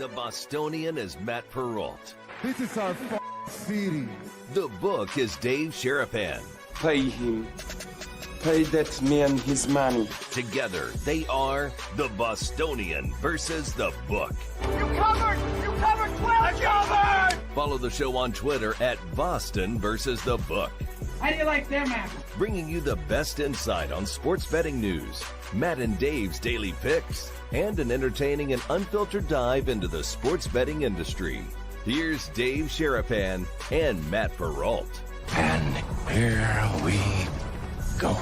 The Bostonian is Matt Perrault. This is our city. The book is Dave Sherapan. Pay him. Pay that man his money. Together, they are The Bostonian versus The Book. You covered 12 covered! Follow the show on Twitter at Boston versus The Book. How do you like them apples? Bringing you the best insight on sports betting news, Matt and Dave's daily picks, and an entertaining and unfiltered dive into the sports betting industry. Here's Dave Sherapan and Matt Perrault. And here we go.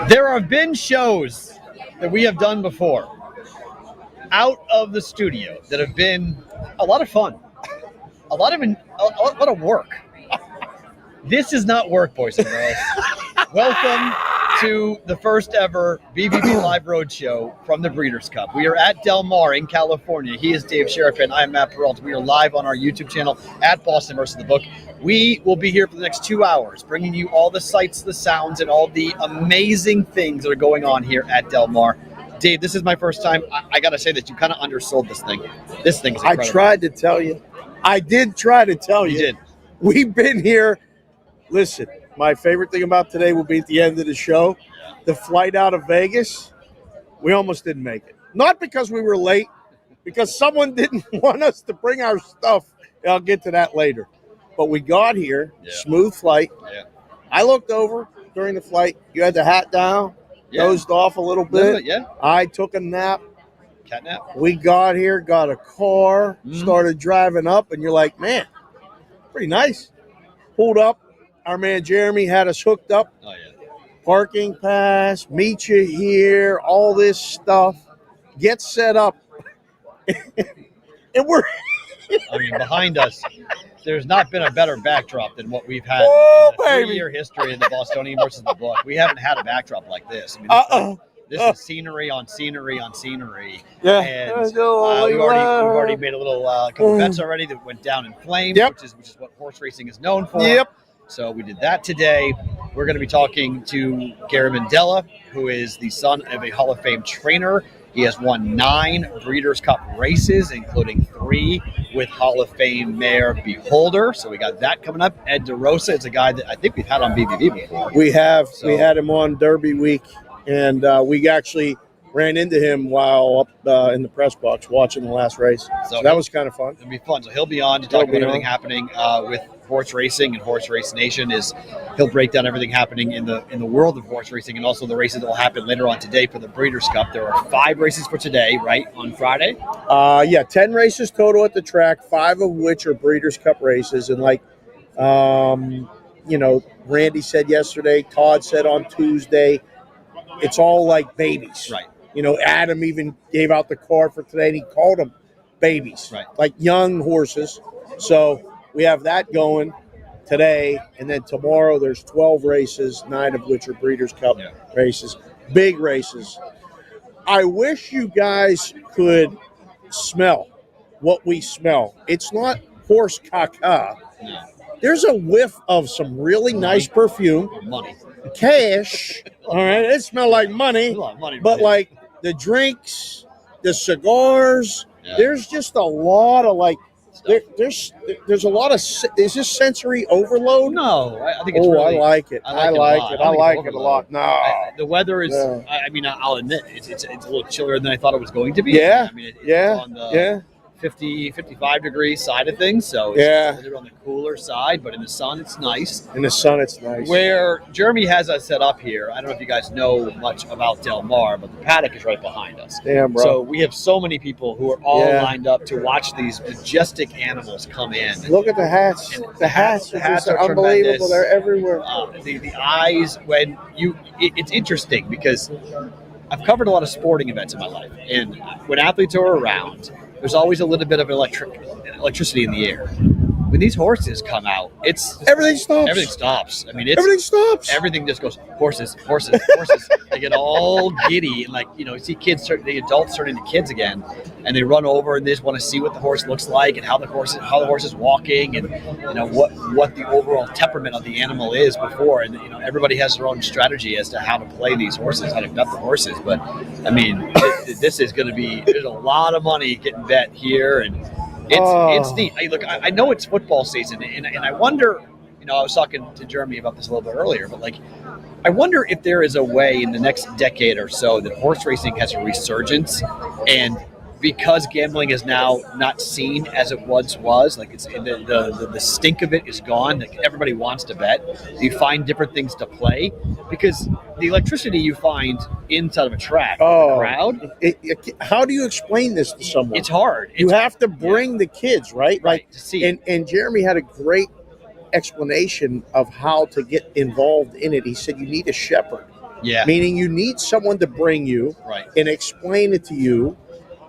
There have been shows that we have done before out of the studio that have been a lot of fun, a lot of work. This is not work, boys and girls. Welcome to the first ever BBB Live Road Show from the Breeder'S Cup. We are at Del Mar in California. He is Dave Sherapan. I am Matt Perrault. We are live on our YouTube channel at Boston versus the Book. We will be here for the next 2 hours, bringing you all the sights, the sounds, and all the amazing things that are going on here at Del Mar. Dave, this is my first time. I got to say that you kind of undersold this thing. This thing is incredible. I tried to tell you. I did try to tell you. You did. We've been here. Listen, my favorite thing about today will be at the end of the show. The flight out of Vegas, we almost didn't make it. Not because we were late, because someone didn't want us to bring our stuff. I'll get to that later. But we got here, smooth flight. Yeah. I looked over during the flight. You had the hat down, dozed off a little bit. Yeah. I took a nap. Cat nap. We got here, got a car, started driving up, and you're like, man, pretty nice. Pulled up. Our man Jeremy had us hooked up. Oh, yeah. Parking pass, meet you here, all this stuff. Get set up. And we're I mean, behind us, there's not been a better backdrop than what we've had in the 3-year history of the Bostonian versus the Book. We haven't had a backdrop like this. I mean, this is scenery on scenery on scenery. Yeah. And we've already made a little couple bets already that went down in flames, which is what horse racing is known for. Yep. So we did that today. We're going to be talking to Gary Mandella, who is the son of a Hall of Fame trainer. He has won 9 Breeder'S Cup races, including 3 with Hall of Fame mare Beholder. So we got that coming up. Ed DeRosa is a guy that I think we've had on BBB before. We have. So, we had him on Derby week, and we actually ran into him while up in the press box watching the last race. So that was kind of fun. It'll be fun. So he'll be on to talk about everything happening with horse racing and Horse Race Nation. He'll break down everything happening in the world of horse racing and also the races that will happen later on today for the Breeder'S Cup. There are 5 races for today, right, on Friday? 10 races total at the track, 5 of which are Breeder'S Cup races. And Randy said yesterday, Todd said on Tuesday, it's all like babies. Right. Adam even gave out the card for today, and he called them babies, right, like young horses. So we have that going today, and then tomorrow there's 12 races, 9 of which are Breeder'S Cup races, big races. I wish you guys could smell what we smell. It's not horse caca. No. There's a whiff of some really nice perfume. Money. Cash. All right, it smells like money. A lot of money, but like the drinks, the cigars, there's just a lot of there's a lot of, is this sensory overload? No, I think it's I like it. I like it a lot. No. The weather is, I'll admit, it's a little chillier than I thought it was going to be. Yeah. It's on the 50, 55 degree side of things. So it's a little on the cooler side, but in the sun, it's nice. In the sun, it's nice. Where Jeremy has us set up here, I don't know if you guys know much about Del Mar, but the paddock is right behind us. Damn, bro. So we have so many people who are all lined up to watch these majestic animals come in. Look at the hats. The hats are unbelievable. Tremendous. They're everywhere. The eyes, it's interesting because I've covered a lot of sporting events in my life. And when athletes are around, there's always a little bit of electricity in the air. when these horses come out, Everything stops. Everything stops. I mean, Everything stops. Everything just goes horses. They get all giddy, and like, you see kids, the adults turn into kids again, and they run over and they just want to see what the horse looks like and how the horse is walking, and what the overall temperament of the animal is before. And everybody has their own strategy as to how to play these horses, how to bet the horses. But I mean, this is going to be, there's a lot of money getting bet here, and it's neat. I know it's football season, and I wonder. I was talking to Jeremy about this a little bit earlier, but I wonder if there is a way in the next decade or so that horse racing has a resurgence, and because gambling is now not seen as it once was, like it's the stink of it is gone. Like everybody wants to bet. You find different things to play because the electricity you find inside of a track, the crowd. How do you explain this to someone? It's hard. You have to bring the kids, right? Right, to see it. And Jeremy had a great explanation of how to get involved in it. He said you need a shepherd. Yeah. Meaning you need someone to bring you right. and explain it to you.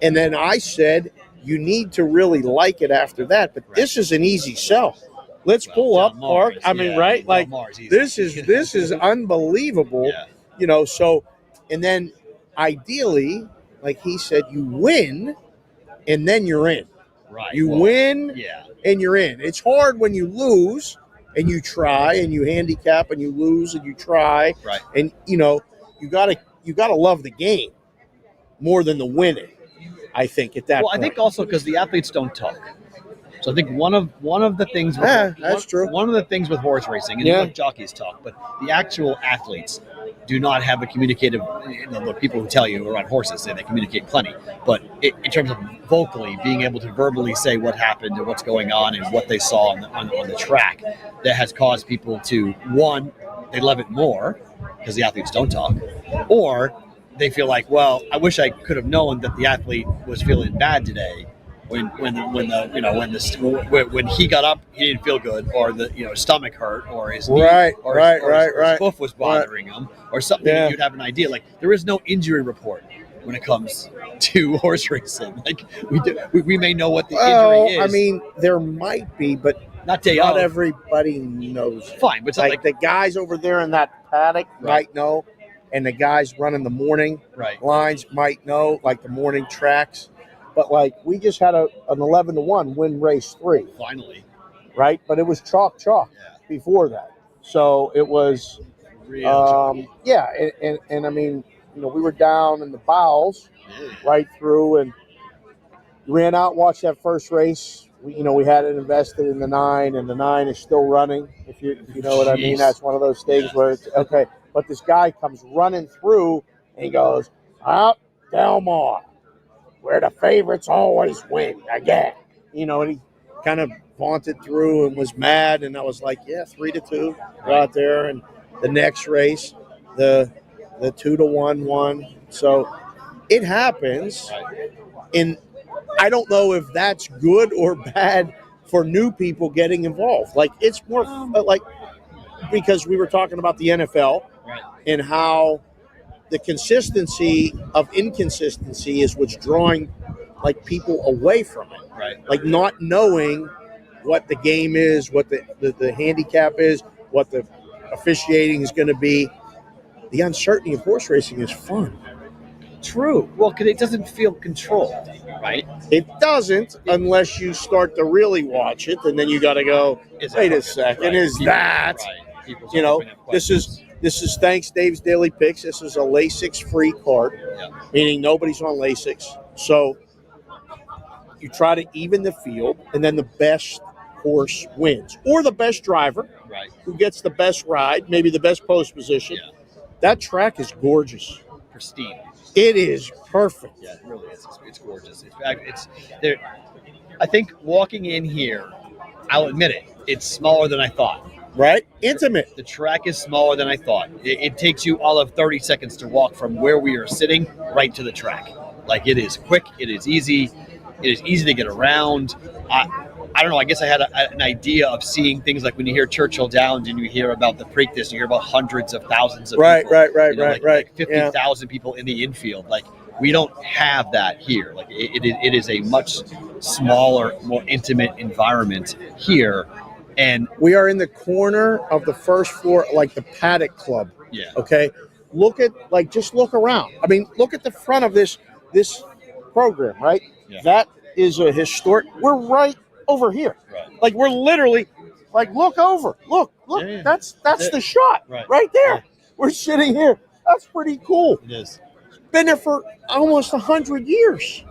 And then I said you need to really like it after that. But this is an easy sell. Let's pull up Mark. I mean, right? Like this is unbelievable. Yeah. So and then ideally, like he said, you win and then you're in. Right. You win. Yeah. And you're in. It's hard when you lose and you try and you handicap and you lose and you try. Right. And you gotta love the game more than the winning. I think at that point. I think also because the athletes don't talk. So I think one of the things that's true. One of the things with horse racing, and jockeys talk, but the actual athletes do not have a communicative. The people who tell you around horses say they communicate plenty, but in terms of vocally being able to verbally say what happened and what's going on and what they saw on the track, that has caused people to, one, they love it more because the athletes don't talk, or they feel like, well, I wish I could have known that the athlete was feeling bad today. When he got up, he didn't feel good, or his stomach hurt, or his knee, his hoof was bothering him, or something. Yeah. You'd have an idea. Like there is no injury report when it comes to horse racing. Like we may know what the injury is. I mean, there might be, but not everybody knows. Fine, but it's like the guys over there in that paddock might know, and the guys running the morning lines might know, like the morning tracks. But we just had an 11-1 win race 3. Finally, right? But it was chalk before that, so it was real. And I mean, we were down in the bowels right through, and ran out, watched that first race. We had it invested in the 9, and the 9 is still running. If you know what I mean, that's one of those things where it's okay. But this guy comes running through, and he goes, "Up, Del Mar, where the favorites always win again." And he kind of vaunted through and was mad. And I was like, 3-2 out there. And the next race, the 2-1 won. So it happens. And I don't know if that's good or bad for new people getting involved. It's more because we were talking about the NFL and how the consistency of inconsistency is what's drawing people away from it. Right. Not knowing what the game is, what the handicap is, what the officiating is going to be. The uncertainty of horse racing is fun. True. Well, because it doesn't feel controlled, right? It doesn't unless you start to really watch it, and then you got to go, wait a second, right. Is that? Right. This is thanks Dave's Daily Picks. This is a Lasix-free card, meaning nobody's on Lasix. So you try to even the field, and then the best horse wins, or the best driver, who gets the best ride, maybe the best post position. Yeah. That track is gorgeous, pristine. It is perfect. Yeah, it really is. It's gorgeous. It's there. I think walking in here, I'll admit it, it's smaller than I thought. Right? Intimate. The track is smaller than I thought. It takes you all of 30 seconds to walk from where we are sitting right to the track. It is quick. It is easy. It is easy to get around. I don't know. I guess I had an idea of seeing things like when you hear Churchill Downs and you hear about the Preakness, you hear about hundreds of thousands of people. Right. Like 50,000 people in the infield. Like, we don't have that here. Like, it is a much smaller, more intimate environment here. And we are in the corner of the first floor, like the Paddock Club. Yeah. Okay. Just look around. I mean, look at the front of this program, right? Yeah. That is a historic. We're right over here. Right. Like, we're literally, like, look over. Look. Yeah. That's the shot right there. Yeah. We're sitting here. That's pretty cool. It is. Been there for almost 100 years.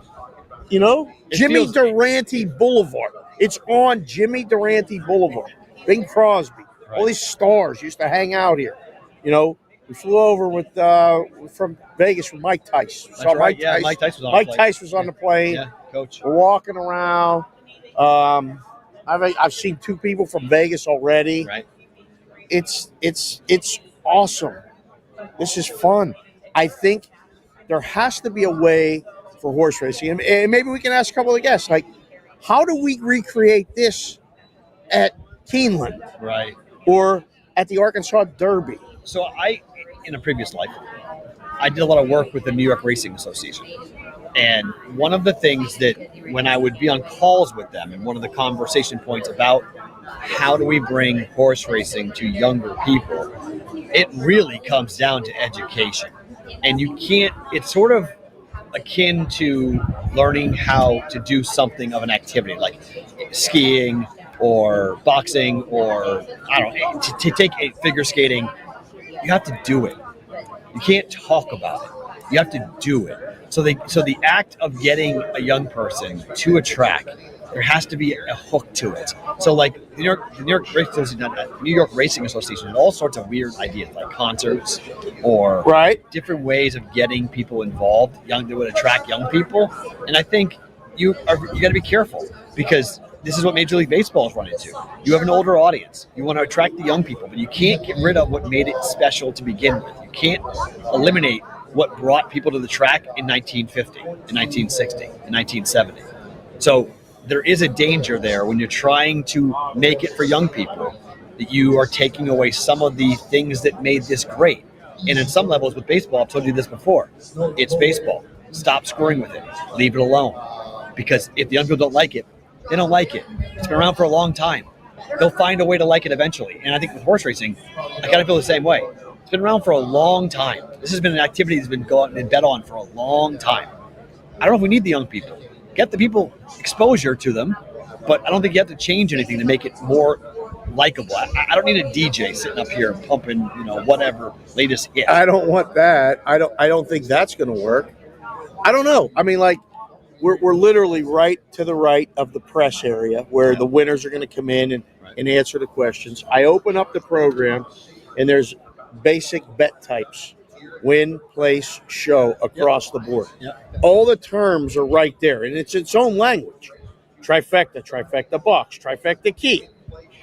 You know, Jimmy Durante Boulevard. It's on Jimmy Durante Boulevard. Bing Crosby. Right. All these stars used to hang out here. You know, we flew over from Vegas with Mike Tice. That's right. Mike Tice was on the plane. Mike Tice was on the plane. Yeah, coach. We're walking around. I've seen 2 people from Vegas already. Right. It's awesome. This is fun. I think there has to be a way for horse racing, and maybe we can ask a couple of guests, like, how do we recreate this at Keeneland, Right. or at the Arkansas Derby? So in a previous life, I did a lot of work with the New York Racing Association. And one of the things that when I would be on calls with them, and one of the conversation points about how do we bring horse racing to younger people, it really comes down to education. And it's sort of akin to learning how to do something of an activity like skiing or boxing, or I don't know, to take a figure skating. You have to do it. You can't talk about it. You have to do it. So the act of getting a young person to a track, there has to be a hook to it. So like the New York Racing Association had all sorts of weird ideas, like concerts or different ways of getting people involved, that would attract young people. And I think you got to be careful, because this is what Major League Baseball is running into. You have an older audience. You want to attract the young people, but you can't get rid of what made it special to begin with. You can't eliminate what brought people to the track in 1950, in 1960, in 1970. So there is a danger there when you're trying to make it for young people, that you are taking away some of the things that made this great. And in some levels with baseball, I've told you this before, it's baseball. Stop screwing with it. Leave it alone. Because if the young people don't like it, they don't like it. It's been around for a long time. They'll find a way to like it eventually. And I think with horse racing, I kind of feel the same way. It's been around for a long time. This has been an activity that's been bet on for a long time. I don't know if we need the young people. Get the people exposure to them, but I don't think you have to change anything to make it more likable. I don't need a DJ sitting up here pumping, whatever latest hit. I don't want that. I don't think that's going to work. I don't know. I mean, like, we're literally right to the right of the press area where the winners are going to come in and answer the questions. I open up the program, and there's basic bet types: win, place, show, across the board. Yep. All the terms are right there, and it's its own language. Trifecta box, trifecta key,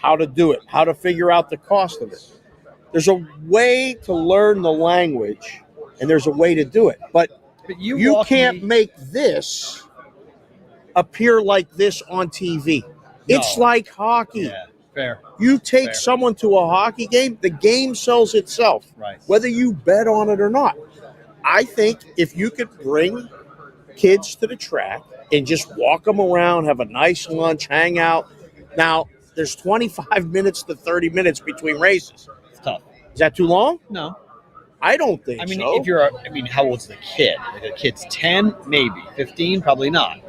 how to do it, how to figure out the cost of it. There's a way to learn the language, and there's a way to do it. But you can't make this appear like this on TV. No. It's like hockey. Yeah, fair. You take someone to a hockey game, the game sells itself, whether you bet on it or not. I think if you could bring kids to the track and just walk them around, have a nice lunch, hang out. Now, there's 25 minutes to 30 minutes between races. It's tough. Is that too long? No. I don't think so. How old's the kid? Like, a kid's 10, maybe. 15, probably not.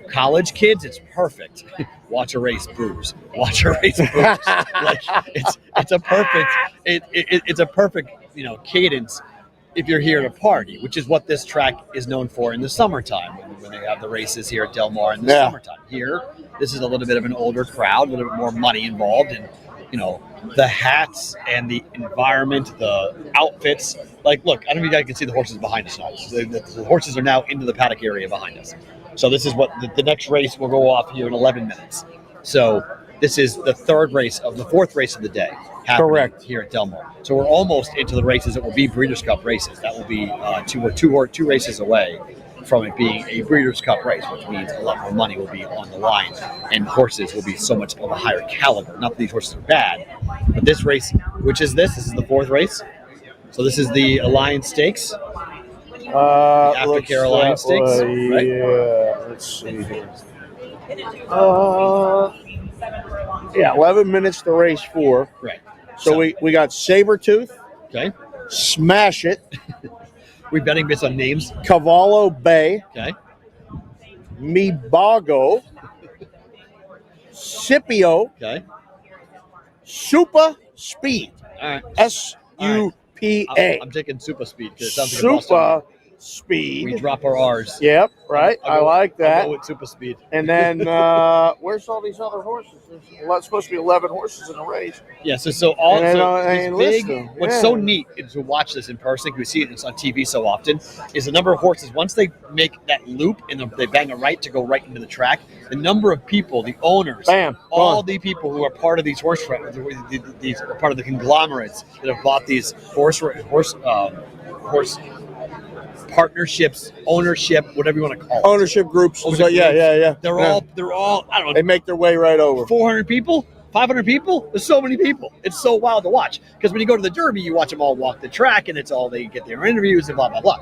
College kids, it's perfect. Watch a race, booze. Watch a race, booze. Like, it's a perfect cadence if you're here to party, which is what this track is known for in the summertime when they have the races here at Del Mar in the summertime. Here, this is a little bit of an older crowd, a little bit more money involved, and the hats and the environment, the outfits. Like, look, I don't know if you guys can see the horses behind us now. The horses are now into the paddock area behind us. So this is what the next race will go off here in 11 minutes. So this is the fourth race of the day. Correct. Here at Del Mar. So we're almost into the races that will be Breeder's Cup races. That will be two races away. from it being a Breeder's Cup race, which means a lot more money will be on the line, and horses will be so much of a higher caliber. Not that these horses are bad, but this race, which is this is the fourth race. So this is the Alliance Stakes. Aftercare Alliance Stakes, right? Yeah, let's see here. 11 minutes to race 4. Right. So we got Sabretooth, Okay. Smash It, We betting based on names. Cavallo Bay, Okay. Mibago, Scipio, Okay. Super Speed, All right. SUPA. I'm taking Super Speed because it sounds like a Boston Super name. We Speed. drop our R's. Yep, right. I like I'll that. go with Super Speed. And then where's all these other horses? There's supposed to be 11 horses in the race. Yeah, so all And then, so this list big. them. What's Yeah. so neat is to watch this in person. We see it on TV so often. Is the number of horses once they make that loop and they bang a right to go right into the track. The number of people, the owners, Bam, all gone. the people who are part of these horse these are part of the conglomerates that have bought these horse partnerships, ownership, whatever you want to call it. Ownership groups. Ownership Yeah. groups. They're all. I don't They know. make their way right over. 400 people, 500 people. There's so many people. It's so wild to watch because when you go to the Derby, you watch them all walk the track, and it's all they get their interviews and blah blah blah.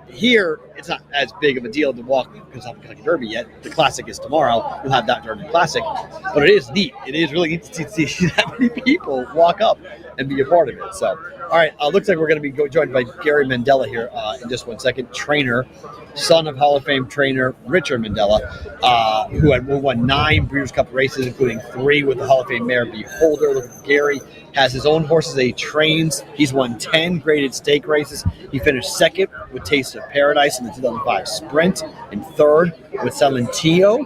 Here, it's not as big of a deal to walk because it's not Kentucky Derby yet. The Classic is tomorrow. We'll have that Derby Classic, but it is neat. It is really neat to see that many people walk up and be a part of it. So, all right, looks like we're going to be joined by Gary Mandella here in just 1 second. Trainer, son of Hall of Fame trainer Richard Mandella, who won 9 Breeder's Cup races, including 3 with the Hall of Fame mare Beholder. Look at Gary. Has his own horses that he trains. He's won 10 graded stake races. He finished second with Taste of Paradise in the 2005 Sprint, and third with Salentino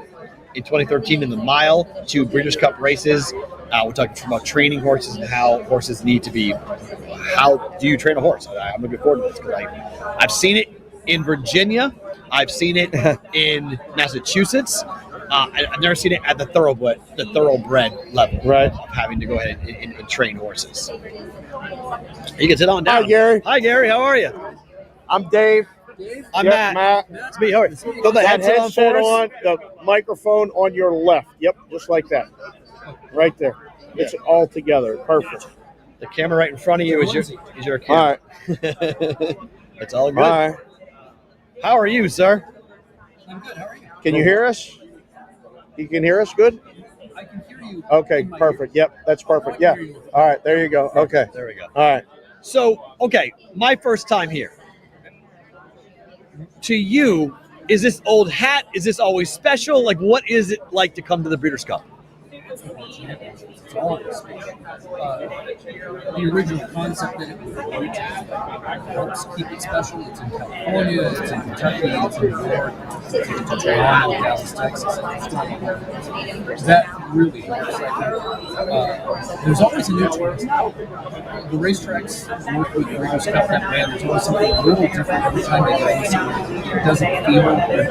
in 2013 in the mile. 2 Breeder's Cup races. We're talking about training horses and how horses need to be. How do you train a horse? I'm looking forward to this because I've seen it in Virginia. I've seen it in Massachusetts. I've never seen it at the thoroughbred level, Right. of having to go ahead and train horses. You can sit on down. Hi, Gary. Hi, Gary. How are you? I'm Dave. I'm Yep, Matt. It's me. All right. Throw the That headset on for us. on, the microphone on your left. Yep, just like that. Right there. It's all together. Perfect. The camera right in front of you is your All camera. right. It's all good. All right. How are you, sir? I'm good. How are you? Can you hear us? You can hear us good? I can hear you. Okay, in my perfect. ear. Yep, that's perfect. Yeah. All right, there you go. Okay. There we go. All right. So, okay, my first time here. To you, is this old hat? Is this always special? Like, what is it like to come to the Breeder's Cup? It's all of us. The original concept that it was going to helps keep it special. It's in California, it's in Kentucky, it's in New York, it's in Toronto, Dallas, Texas. That really helps. There's always a new choice. The racetracks work with Breeder's Cup that man. There's always something a little different every time they go. It doesn't feel redundant.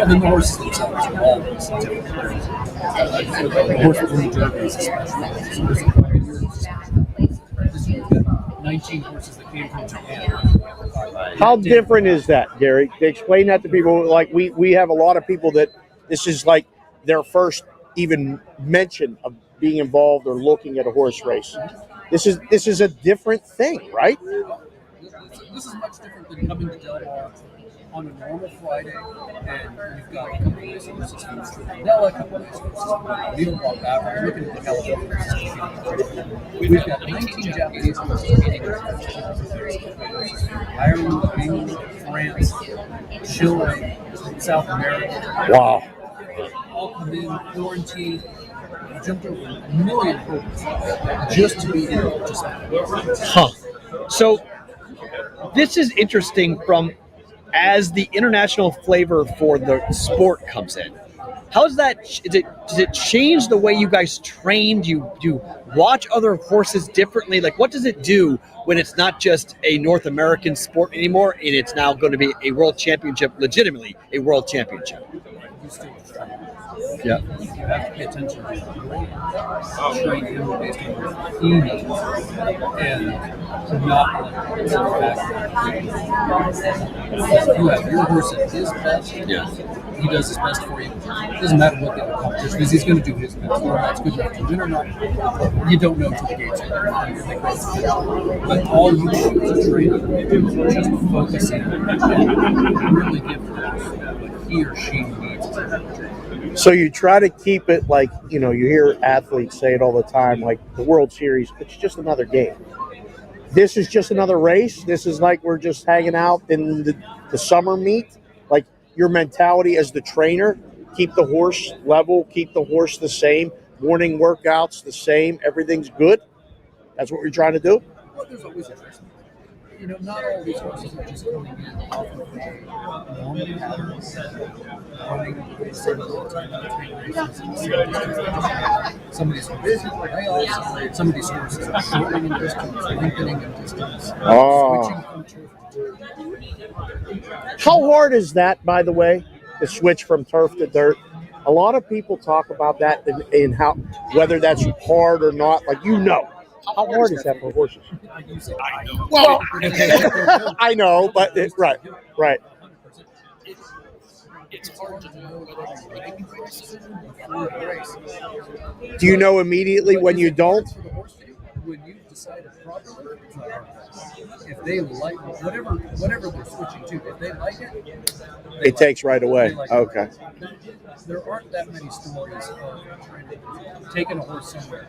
And then the horses themselves are always different. The horses in the Derby is special. So there's a couple of years. This year we've got 19 horses that came from Japan. How different is that, Gary? Explain that to people. Like we have a lot of people that this is like their first even mention of being involved or looking at a horse race. This is a different thing, right? This is much different than coming to Del Mar on a normal Friday, and you've got a couple of race horses from Mandella, a couple of race horses. We don't walk out. We're looking at the California horses. We've got 19 Japanese horses competing in Ireland, England, France, Chile, South America. Wow. All come in, quarantine. We jumped over a million hurdles just to be here. Huh. So, this is interesting from as the international flavor for the sport comes in. How's that? Does it change the way you guys train? Do you watch other horses differently? Like, what does it do when it's not just a North American sport anymore, and it's now going to be a world championship, legitimately a world championship? he's still a trainer. Yeah. You have to pay attention to train him based on what he needs and not let the fact you have your horse at his best. Yeah. He does his best for you. It doesn't matter what the other competition is, he's going to do his best. Whether that's good enough to win or not, you don't know until the gates are. But all you do as a trainer is just focus in and really give the horse what he or she needs. So you try to keep it like, you hear athletes say it all the time, like the World Series, it's just another game. This is just another race. This is like we're just hanging out in the summer meet. Like your mentality as the trainer, keep the horse level, keep the horse the same, morning workouts the same, everything's good. That's what we're trying to do. Well, there's always a risk. Not all these horses are just coming in off of a normal pattern, running the same all the time in between races. Some of these horses are layoffs. Some of these horses are shortening in distance, lengthening in distance, switching from turf to dirt. How hard is that, by the way, to switch from turf to dirt? A lot of people talk about that in how whether that's hard or not. Like how hard is that for horses? Well, I know, but right. It's hard to know whether you're making the right decision before the race. Do you know immediately when you don't? When you've decided properly, it's not hard. If they like whatever they're switching to, if they like it, It takes right away. Okay. There aren't that many stories of taking a horse somewhere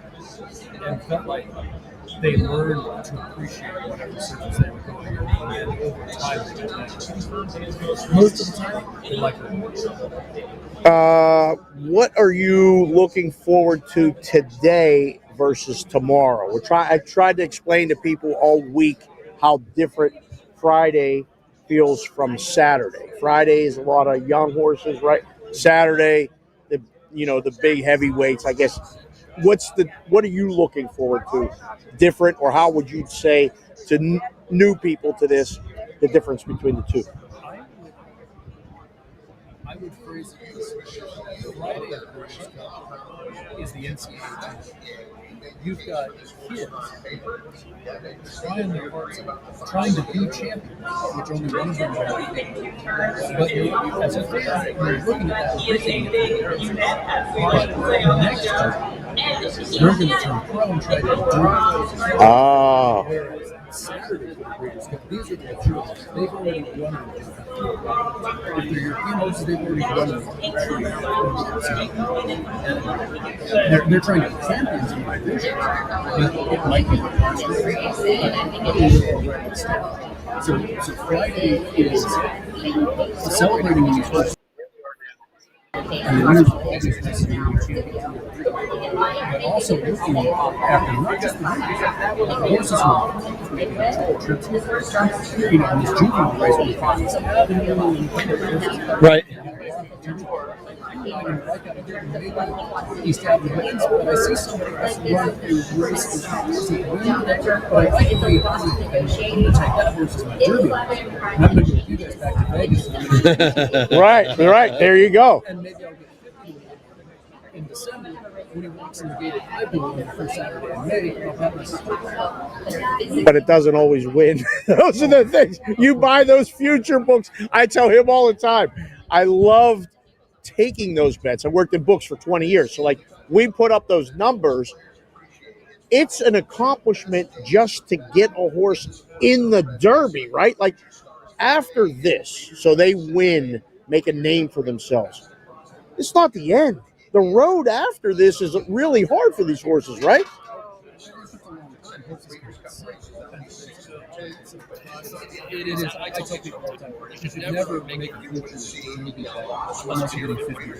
and felt like they learned to appreciate whatever surface they were going on, and over time they did that. Most of the time, they like it. What are you looking forward to today versus tomorrow? I tried to explain to people all week how different Friday feels from Saturday. Friday is a lot of young horses, right? Saturday, the big heavyweights. I guess. What are you looking forward to? Different, or how would you say to new people to this, the difference between the two? I would phrase it this way. Friday at Breeder'S Cup is the NCAA tournament. You've got kids trying their hearts out, trying to be champions, which only one of them will be. But as a fan, you're looking at that thinking, next year, they're going to turn pro and try to do it. Whereas Saturday for the Breeder'S Cup, these are the jewels. They've already won it. If they're European horses, they've already won it. They're trying to be champions in my vision, but it might be so Friday is celebrating these horses. And the winners of all these races but also looking after not just the winners, but the horses who are making control trips. In this juvenile race, we find these Right. East Avenue wins, but I see somebody else run a race that win, but I like the way he does it, and I'm going to take that horse as my derby. And I'm going to go with you guys back to Vegas. Right. There you go. And maybe I'll get 50 in December when he walks in the gate at Idaho on the first Saturday in May. I'll bet myself. But it doesn't always win. Those are the things. You buy those future books. I tell him all the time. I loved taking those bets. I worked in books for 20 years. So, we put up those numbers. It's an accomplishment just to get a horse in the Derby, right? After this, so they win, make a name for themselves. It's not the end. The road after this is really hard for these horses, right? It is. I tell people all the time, you should never make a future movie unless you're getting 50.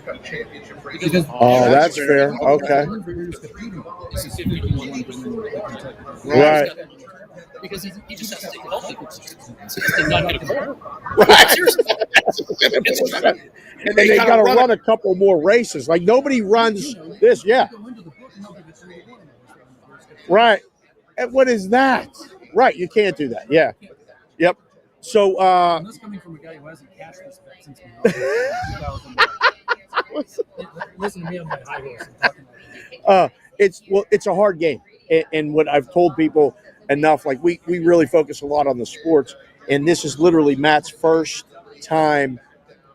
Because that's fair. Okay. Right. Because he just has to take healthy and not get a corner. Right. And they got to run a couple more races. Nobody runs this. Yeah. Right. And what is that? Right. You can't do that. Yeah. Yep. So, this coming from a guy who hasn't cashed this bet since 2000. Listen to me on my high horse. I'm talking about it. It's a hard game, and what I've told people enough, like we really focus a lot on the sports, and this is literally Matt's first time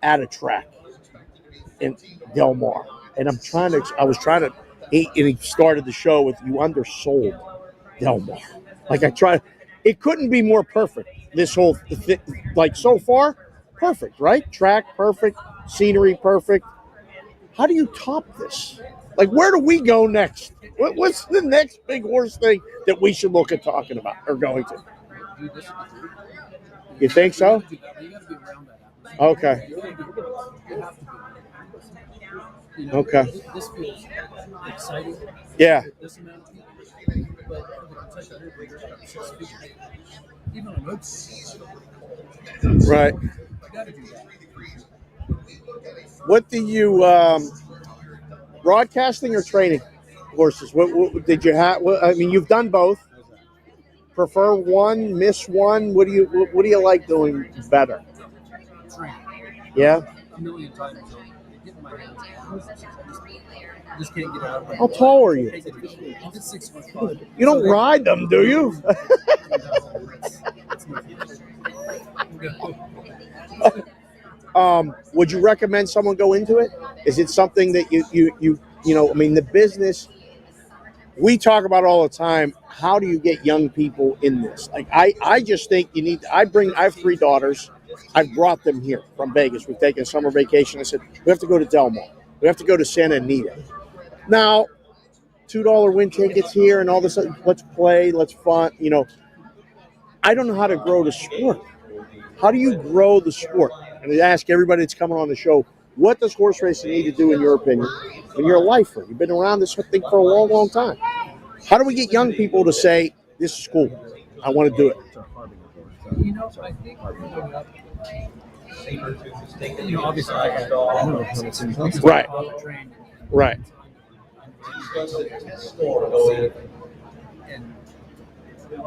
at a track in Del Mar, and he started the show with, you undersold Del Mar. Like it couldn't be more perfect. This whole like so far, perfect, right? Track perfect, scenery perfect. How do you top this? Like, where do we go next? What's the next big horse thing that we should look at talking about or going to? You think so? Okay. Okay. This feels exciting. Yeah. This amount of people, but the potential even on notes. Right. You got to do that. What do you broadcasting or training horses? What did you have? I mean, you've done both. Prefer one, miss one. What do you like doing better? Training. Yeah. A million times. Getting my hands on. I just can't get out of it. How tall are you? I'm just 6'5". You don't ride them, do you? Would you recommend someone go into it? Is it something that you know? I mean, the business we talk about all the time. How do you get young people in this? Like, I just think you need. I have 3 daughters. I've brought them here from Vegas. We've taken a summer vacation. I said, we have to go to Del Mar. We have to go to Santa Anita. Now, $2 win tickets here and all this. Let's play. Let's fun. You know, I don't know how to grow the sport. How do you grow the sport? And I ask everybody that's coming on the show, what does horse racing need to do, in your opinion? When you're a lifer, you've been around this thing for a long, long time. How do we get young people to say, this is cool, I want to do it? You know, I think growing up, you know, obviously I had Right. Right.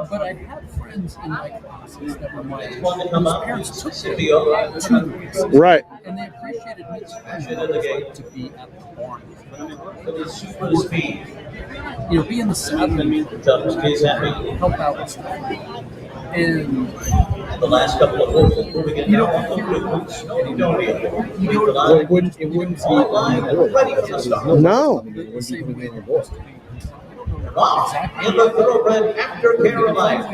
But I had friends in my classes that were my age whose parents took them to the races. Right. And they appreciated me too. What it was like to be at the barn. You know, be in the saddle and help out with stuff. And the last couple of horses moving in now. Well, it wouldn't be on the board. No. In the thoroughbred after Carolina.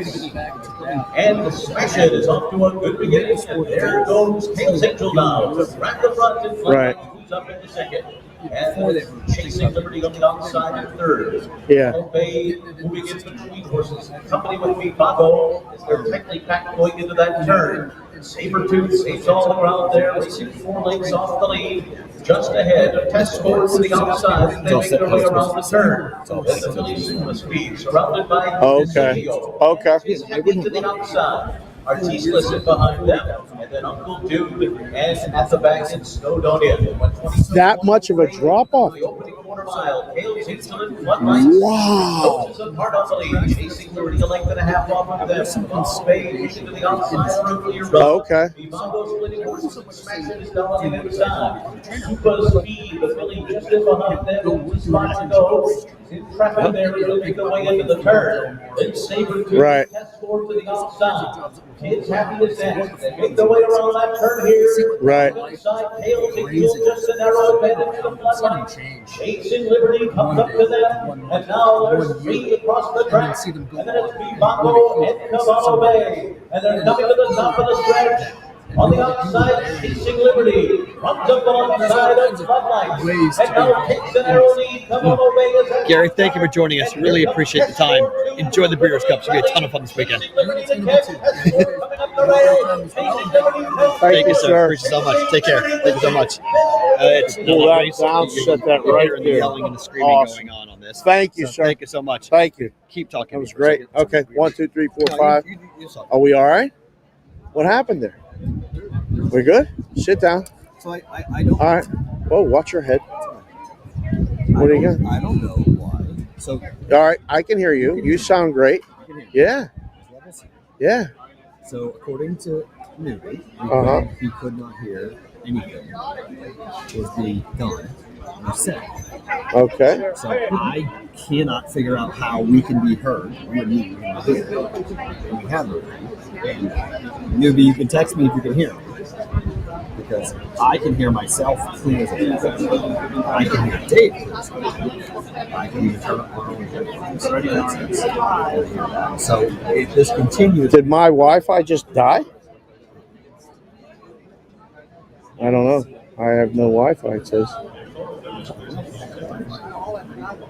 And the Smash It is off to a good beginning. And there goes Tails Angel now. Grab the front and Right. who's up in the second. And Chasing Liberty on the outside in third. Yeah. Obey moving in between horses. Company with me, Bago, as they're tightly packed going into that turn. Sabertooth saves all around there, racing 4 lengths off the lead. Just ahead of Test Sport to the outside, and they make their way around the turn. Then the Philly Super Speed, surrounded by Okay. Okay. is heading to the outside. Artis Listen behind them, and then Uncle Dude, and at the back in Snowdonia. That much of a drop off. The opening quarter mile, Tails Insolent, floodlights. Wow. Coaches apart off the lead, chasing Liberty a length and a half off of them. Bay pushing to the outside on a clear road. Okay. Vivango splitting horses and smashing is down on the inside. Super Speed, the Philly just in behind them, with spot to go. In traffic there, moving the way into the turn. Then Sabertooth Right. Test Sport to the outside. Kids happy as that. They make their way around that turn here. Right. Inside, Tails Angel just a narrow advantage to the floodlights. Chasing Liberty comes up to them, and now there's 3 across the track. And then it's Vivango and Cavallo Bay. And they're coming to the top of the stretch. On the outside, Chasing Liberty runs up alongside of Floodlights. And now takes an arrow lead. Cavallo Bay is Gary, thank you for joining us. Really appreciate the time. Enjoy the Breeder'S Cup. It's going to be a ton of fun this weekend. Thank you, sir. Appreciate it so much. Take care. Thank you so much. It's Pull that down, set that right and the there. yelling and the screaming Awesome. going on this. Thank you, sir. Thank you so much. Thank you. Keep talking. That was great. Okay. 1, 2, 3, 4, No, 5. you saw it. Are we all right? What happened there? We're good? Sit down. So I don't. All right. Whoa, watch your head. What do you got? I don't know why. So All right. I can hear you. You sound great. Yeah. Yeah. So according to newbie. Uh-huh. He could not hear anything was being done or said. Okay. So I cannot figure out how we can be heard. You and me can be heard. And we have everything. And newbie, you can text me if you can hear me. Because I can hear myself clear as a bell. I can hear Dave clear as a bell. I can even turn up my own headphones. So if this continues. Did my Wi-Fi just die? I don't know. I have no Wi-Fi, it says.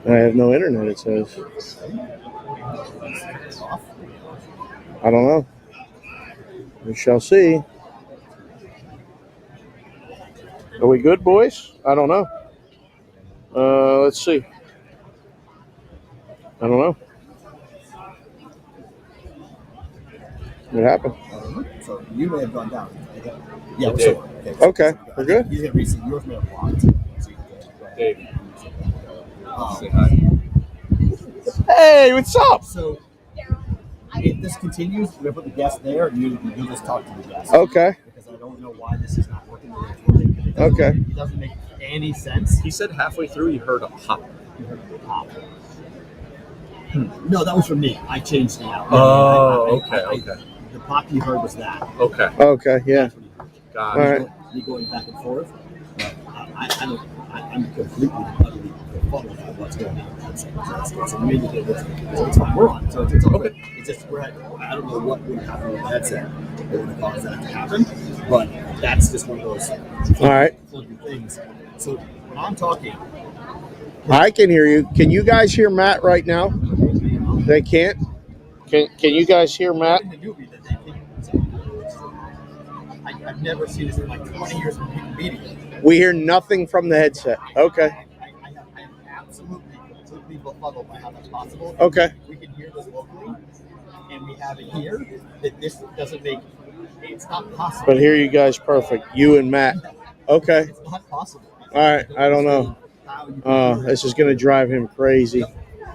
I have no internet, it says. I don't know. We shall see. Are we good, boys? I don't know. Let's see. I don't know. What happened? I don't know. So you may have gone down. Yeah, we're still Okay, we're good. You hit recent. Yours may have blocked. Dave. Hey, what's up? So if this continues, we're going to put the guest there, and you just talk to the guest. Okay. Because I don't know why this is not working the way it's working. Okay. It doesn't make any sense. He said halfway through you heard a pop. You heard the pop. No, that was from me. I changed it out. Okay. The pop you heard was that. Okay. Okay, yeah. Got All it. right. Me going back and forth. But I'm completely utterly befuddled by what's going on. It's immediately it's fine. We're on. So it's okay. It's just I don't know what would happen with the headset that would cause that to happen. But that's just one of those funky things. So when I'm talking, I can hear you. Can you guys hear Matt right now? They can't? Can you guys hear Matt? I've never seen this in like 20 years of media. We hear nothing from the headset. Okay. I am completely befuddled by how that's possible. Okay. We can hear this locally, and we have it here. That this doesn't make it's not possible. But hear you guys perfect. You and Matt. Okay. It's not possible. All right. I don't know. This is going to drive him crazy.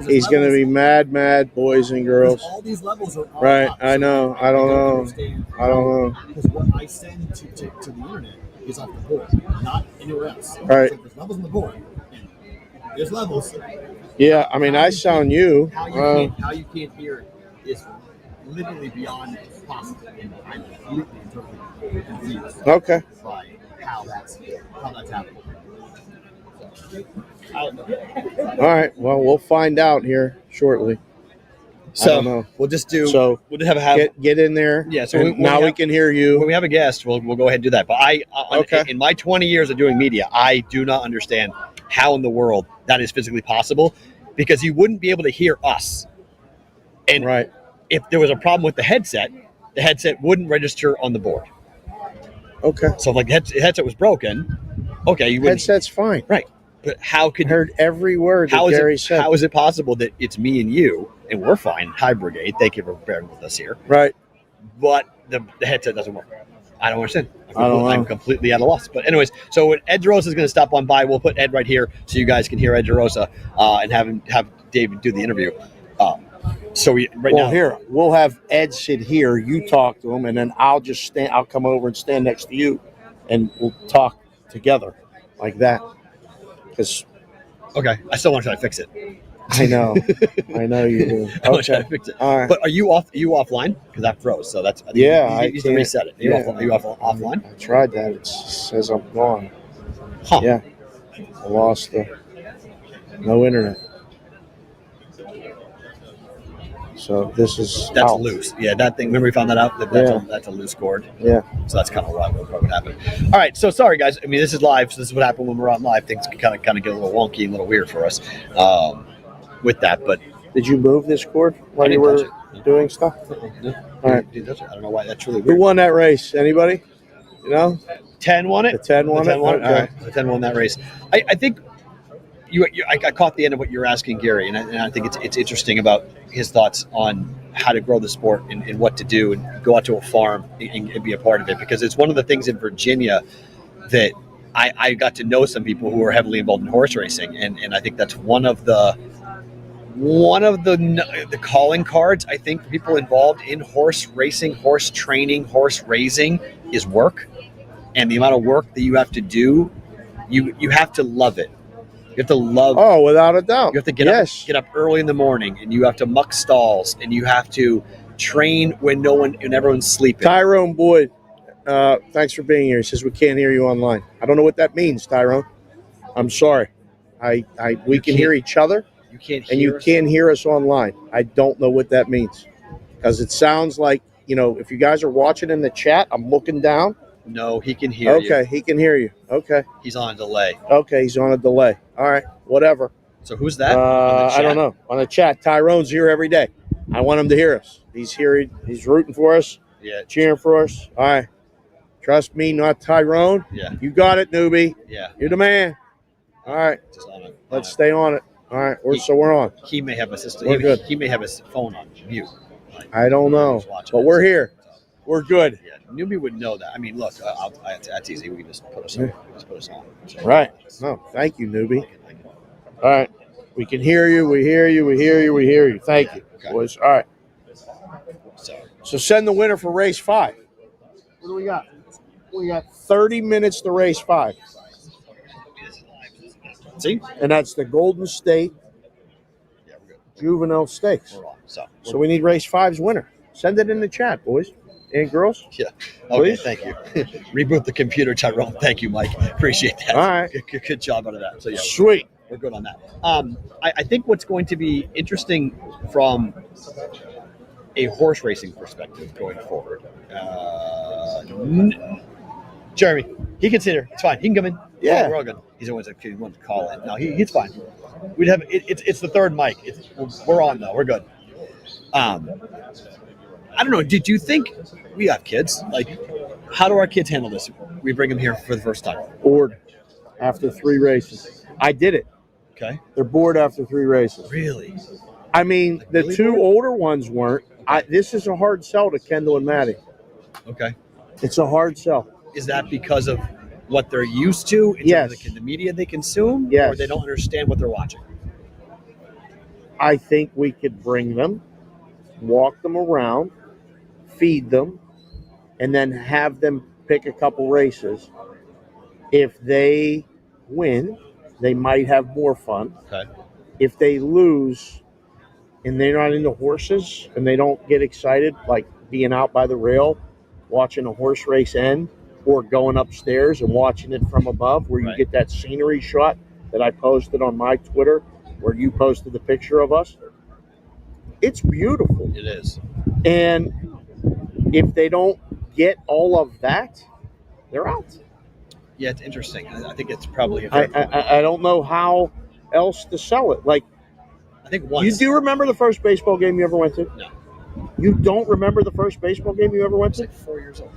He's going to be mad, boys and girls. All these levels are right. up, I know. I don't know. Because what I send to the internet is off the board, not anywhere else. Right. So there's levels on the board. And there's levels. Yeah. I mean, I sound you. How you can't hear it is literally beyond possible. And I'm completely and totally confused Okay. by how that's happening. All right. Well, we'll find out here shortly. So I don't know. we'll just do. So we'll just have get in there. Yeah. So now we can hear you. When we have a guest, we'll go ahead and do that. But Okay. in my 20 years of doing media, I do not understand how in the world that is physically possible, because you wouldn't be able to hear us. And right. If there was a problem with the headset wouldn't register on the board. Okay. So if like the headset was broken, okay, you wouldn't. Headset's fine. Right. But how could heard every word that Gary said? How is it possible that it's me and you and we're fine? Hi, Brigade. Thank you for bearing with us here. Right. But the headset doesn't work. I don't understand. I'm completely at a loss. But anyways, so when Ed DeRosa is going to stop on by, we'll put Ed right here so you guys can hear Ed DeRosa and have David do the interview. Now here we'll have Ed sit here. You talk to him, and then I'll just stand. I'll come over and stand next to you, and we'll talk together like that. Because okay, I still want to try to fix it. I know you do. I want to try to fix it. All right. But are you offline? Because that froze. So that's you need to reset it. Are you offline? I tried that. It says I'm gone. Huh. Yeah. I lost no internet. So that's out. Loose. Yeah, that thing. Remember we found that out. That's a loose cord. Yeah. So that's kind of what happened. All right. So sorry guys. I mean, this is live. So this is what happened when we're on live. Things can kind of get a little wonky and a little weird for us with that. But did you move this cord while you were doing stuff? No. All right. I don't know why that's really Who weird. won that race? Anybody? You know? 10 won it. The 10 won it. Okay. The 10 won that race. I think. I caught the end of what you're asking, Gary, and I think it's interesting about his thoughts on how to grow the sport and what to do and go out to a farm and be a part of it, because it's one of the things in Virginia that I got to know some people who are heavily involved in horse racing, and I think that's one of the one of the calling cards, I think, for people involved in horse racing, horse training, horse raising is work. And the amount of work that you have to do, you have to love it. You have to love. Oh, without a doubt. You have to get up early in the morning, and you have to muck stalls, and you have to train when everyone's sleeping. Tyrone Boyd, thanks for being here. He says we can't hear you online. I don't know what that means, Tyrone. I'm sorry. We can hear each other. You can't hear and you us. can't hear us online. I don't know what that means, because it sounds like, if you guys are watching in the chat, I'm looking down. No, he can hear you. Okay, he can hear you. Okay. He's on a delay. Okay, he's on a delay. All right, whatever. So who's that? I don't know. On the chat, Tyrone's here every day. I want him to hear us. He's here. He's rooting for us. Yeah. Cheering for us. All right. Trust me, not Tyrone. Yeah. You got it, newbie. Yeah. You're the man. All right. Just on it. Let's stay on it. All right. We're on. He may have a system. We're good. He may have his phone on mute. I don't know, but we're here. We're good. Yeah. Newbie would know that. I mean, look, that's easy. We can just put us on. So, right. No, thank you, newbie. All right. We can hear you. We hear you. We hear you. We hear you. Thank you, boys. All right. So send the winner for race 5. What do we got? We got 30 minutes to race 5. See? And that's the Golden State Juvenile Stakes. So we need race 5's winner. Send it in the chat, boys and girls. Yeah. Okay, please. thank you. Reboot the computer, Tyrone. Thank you, Mike. Appreciate that. All right. Good job out of that. So yeah. Sweet. We're good on that. I think what's going to be interesting from a horse racing perspective going forward. Jeremy, he can sit here. It's fine. He can come in. Yeah. We're all good. He's always he wants to call in. No, he's fine. We'd have it's the third mic. We're on though. We're good. I don't know. Did you think we have kids? Like, how do our kids handle this? We bring them here for the first time. Bored after 3 races. I did it. Okay. They're bored after 3 races. Really? I mean, the really 2 bored? older ones weren't. This is a hard sell to Kendall and Maddie. Okay. It's a hard sell. Is that because of what they're used to in terms of the media they consume? Yes. Or they don't understand what they're watching? I think we could bring them, walk them around, feed them, and then have them pick a couple races. If they win, they might have more fun. Okay. If they lose and they're not into horses and they don't get excited, like being out by the rail, watching a horse race end, or going upstairs and watching it from above, where you get that scenery shot that I posted on my Twitter, where you posted the picture of us. It's beautiful. It is. And if they don't get all of that, they're out. Yeah, it's interesting. I think it's probably. I don't know how else to sell it. Like, I think once. You do remember the first baseball game you ever went to? No. You don't remember the first baseball game you ever went to? I was like 4 years old.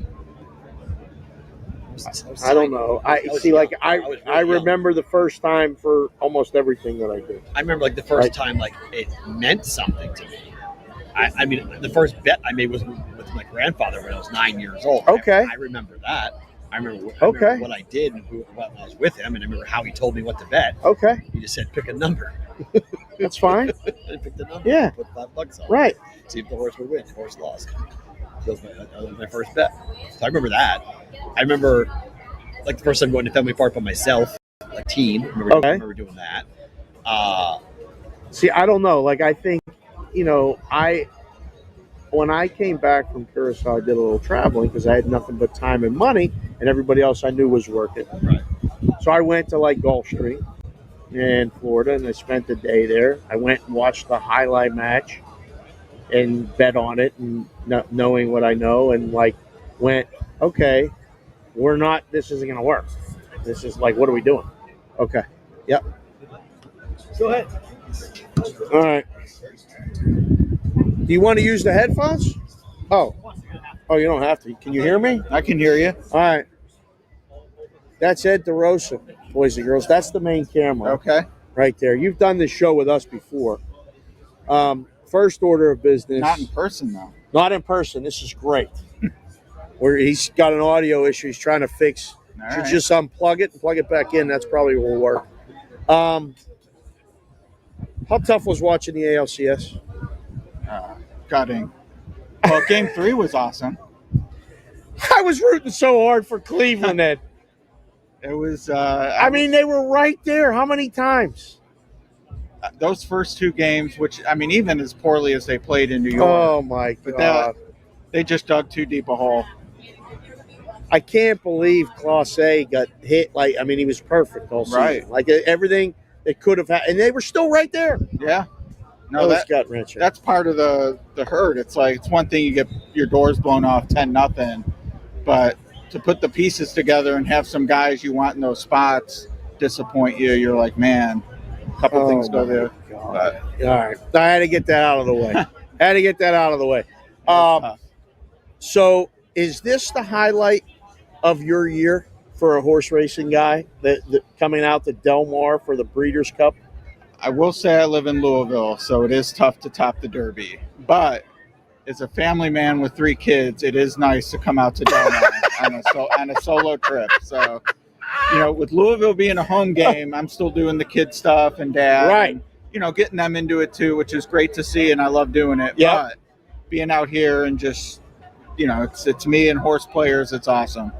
I don't know. I remember the first time for almost everything that I did. I remember like the first time like it meant something to me. I mean, the first bet I made was with my grandfather when I was 9 years old. Okay. I remember that. I remember what I did and when I was with him, and I remember how he told me what to bet. Okay. He just said, pick a number. That's fine. I picked the number. Yeah. Put $5 on it. Right. See if the horse would win. The horse lost. That was my first bet. So I remember that. I remember like the first time going to Fenway Park by myself, like teen. I remember doing that. See, I don't know. Like, I think, when I came back from Curacao, I did a little traveling because I had nothing but time and money, and everybody else I knew was working. Right. So I went to like Gulf Stream in Florida, and I spent the day there. I went and watched the highlight match and bet on it, and not knowing what I know, and like went, okay, this isn't going to work. This is like, what are we doing? Okay. Yep. Go ahead. All right. Do you want to use the headphones? Oh, you don't have to. Can you hear me? I can hear you. All right. That's Ed DeRosa, boys and girls. That's the main camera. Okay. Right there. You've done this show with us before. First order of business. Not in person, though. Not in person. This is great. Where he's got an audio issue he's trying to fix. All Should right. just unplug it and plug it back in. That's probably what will work. How tough was watching the ALCS? Gutting. Well, Game 3 was awesome. I was rooting so hard for Cleveland, Ed. It was. I mean, they were right there. How many times? Those first 2 games, which, I mean, even as poorly as they played in New York. Oh, my God. They just dug too deep a hole. I can't believe Clase got hit. Like, I mean, he was perfect all season. Right. Like, everything they could have had. And they were still right there. Yeah. No, That was gut-wrenching. that's part of the hurt. It's like, it's one thing you get your doors blown off 10-0, but to put the pieces together and have some guys you want in those spots disappoint you, you're like, man, a couple things go there. But, all right. I had to get that out of the way. So is this the highlight of your year for a horse racing guy that coming out to Del Mar for the Breeder's Cup? I will say I live in Louisville, so it is tough to top the Derby. But as a family man with 3 kids, it is nice to come out to Del Mar on a solo trip. So, with Louisville being a home game, I'm still doing the kid stuff and dad. Right. And, getting them into it too, which is great to see, and I love doing it. Yeah. But being out here and just, it's me and horse players, it's awesome.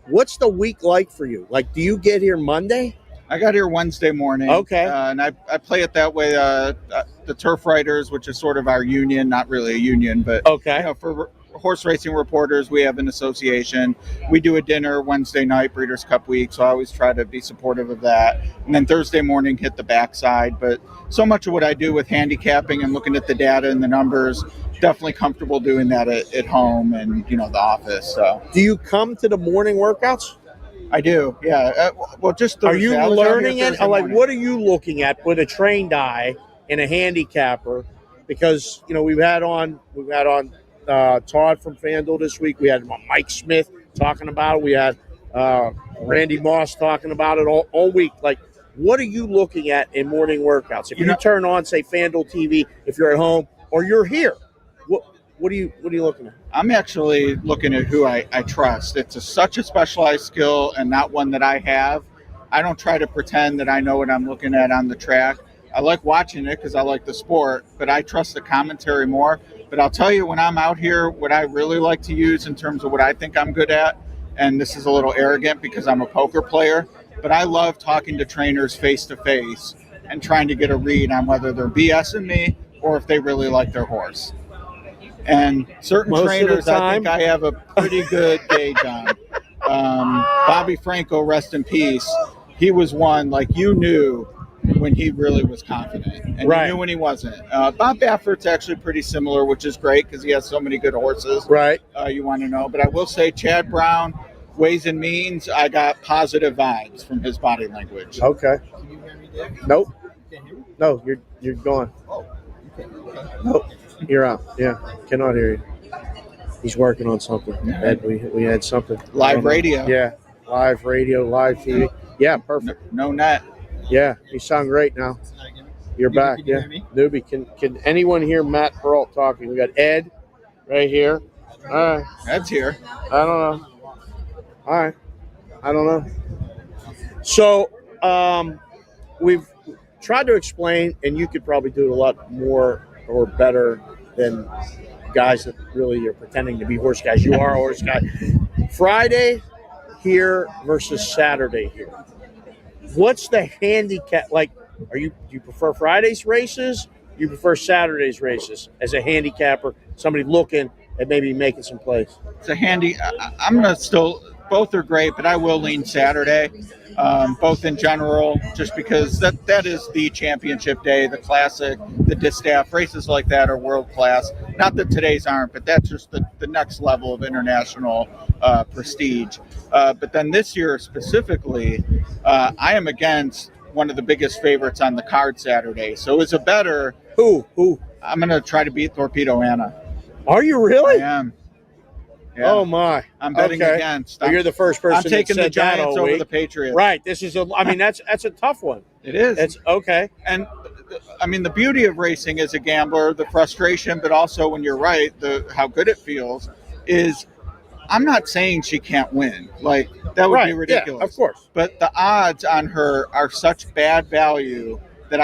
What's the week like for you? Like, do you get here Monday? I got here Wednesday morning. Okay. And I play it that way. The Turf Writers, which is sort of our union, not really a union, but okay. For horse racing reporters, we have an association. We do a dinner Wednesday night, Breeder's Cup week, so I always try to be supportive of that. And then Thursday morning, hit the backside. But so much of what I do with handicapping and looking at the data and the numbers, definitely comfortable doing that at home and, the office. So, do you come to the morning workouts? I do, yeah. Well, just Thursday. Are you learning it? Like, what are you looking at with a trained eye and a handicapper? Because we've had on Todd from FanDuel this week. We had Mike Smith talking about it. We had Randy Moss talking about it all week. Like, what are you looking at in morning workouts? If you turn on, say, FanDuel TV, if you're at home or you're here, what are you looking at? I'm actually looking at who I trust. It's such a specialized skill and not one that I have. I don't try to pretend that I know what I'm looking at on the track. I like watching it because I like the sport, but I trust the commentary more. But I'll tell you, when I'm out here, what I really like to use in terms of what I think I'm good at, and this is a little arrogant because I'm a poker player, but I love talking to trainers face-to-face and trying to get a read on whether they're BSing me or if they really like their horse. And certain Most trainers, I think time. I have a pretty good gauge on. Bobby Franco, rest in peace. He was one, like, you knew when he really was confident, and right. you knew when he wasn't. Bob Baffert's actually pretty similar, which is great because he has so many good horses. Right. You want to know, but I will say Chad Brown, ways and means. I got positive vibes from his body language. Okay. Can you hear me, Dave? Nope. Can't hear me? No, you're gone. Oh, you can't. Okay. Nope. You're out. Yeah, cannot hear you. He's working on something. Ed, we had something. Live radio. Yeah, live radio, live TV. Yeah, perfect. No net. Yeah, you sound great now. You're back. Can you Yeah, hear me? Newbie, can anyone hear Matt Peralt talking? We got Ed right here. All right. Ed's here. I don't know. All right. I don't know. So, we've tried to explain, and you could probably do it a lot more or better than guys that really are pretending to be horse guys. You are a horse guy. Friday here versus Saturday here. What's the handicap? Like, do you prefer Friday's races? Do you prefer Saturday's races as a handicapper? Somebody looking at maybe making some plays. It's a handy. I'm gonna still. Both are great, but I will lean Saturday. Both in general, just because that is the championship day, the classic, the distaff races like that are world class. Not that today's aren't, but that's just the next level of international prestige. But then this year specifically, I am against one of the biggest favorites on the card Saturday. So as a bettor, Who? I'm going to try to beat Torpedo Anna. Are you really? I am. Yeah. Oh my! I'm betting against. You're the first person. I'm taking that the said that Giants all over week. the Patriots. Right. This is that's a tough one. It is. It's okay. And I mean, the beauty of racing as a gambler, the frustration, but also when you're right, how good it feels is I'm not saying she can't win. Like, that would be ridiculous. Yeah, of course. But the odds on her are such bad value that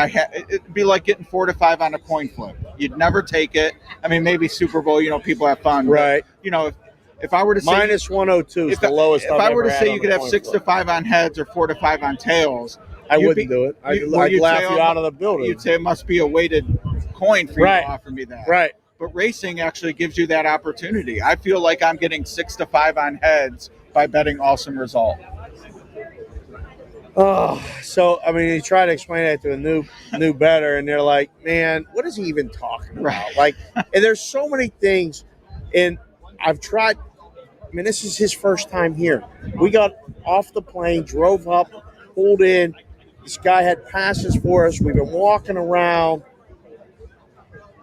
it'd be like getting 4 to 5 on a coin flip. You'd never take it. I mean, maybe Super Bowl, people have fun. Right. But, if I were to say minus 102 is the lowest. If I were to say you could have 6 to 5 on heads or 4 to 5 on tails, I wouldn't do it. I'd laugh you out of the building. You'd say it must be a weighted coin for you to offer me that. Right. But racing actually gives you that opportunity. I feel like I'm getting 6 to 5 on heads by betting awesome result. Oh, so I mean, you try to explain that to a new bettor, and they're like, "Man, what is he even talking about?" Right. Like, and there's so many things, and I've tried. I mean, this is his first time here. We got off the plane, drove up, pulled in. This guy had passes for us. We've been walking around.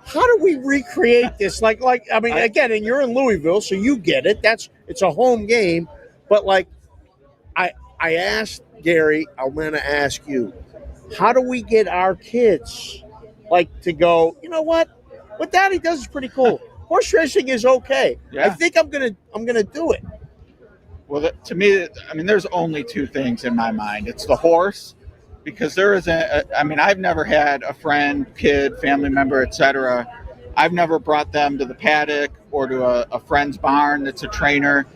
How do we recreate this? Like I mean, again, and you're in Louisville, so you get it. It's a home game, but like, I asked Gary, I'm going to ask you, how do we get our kids to go, you know what Daddy does is pretty cool. Horse racing is okay. Yeah. I think I'm gonna do it. Well, to me, I mean, there's only 2 things in my mind. It's the horse, because there isn't. I mean, I've never had a friend, kid, family member, etc. I've never brought them to the paddock or to a friend's barn that's a trainer,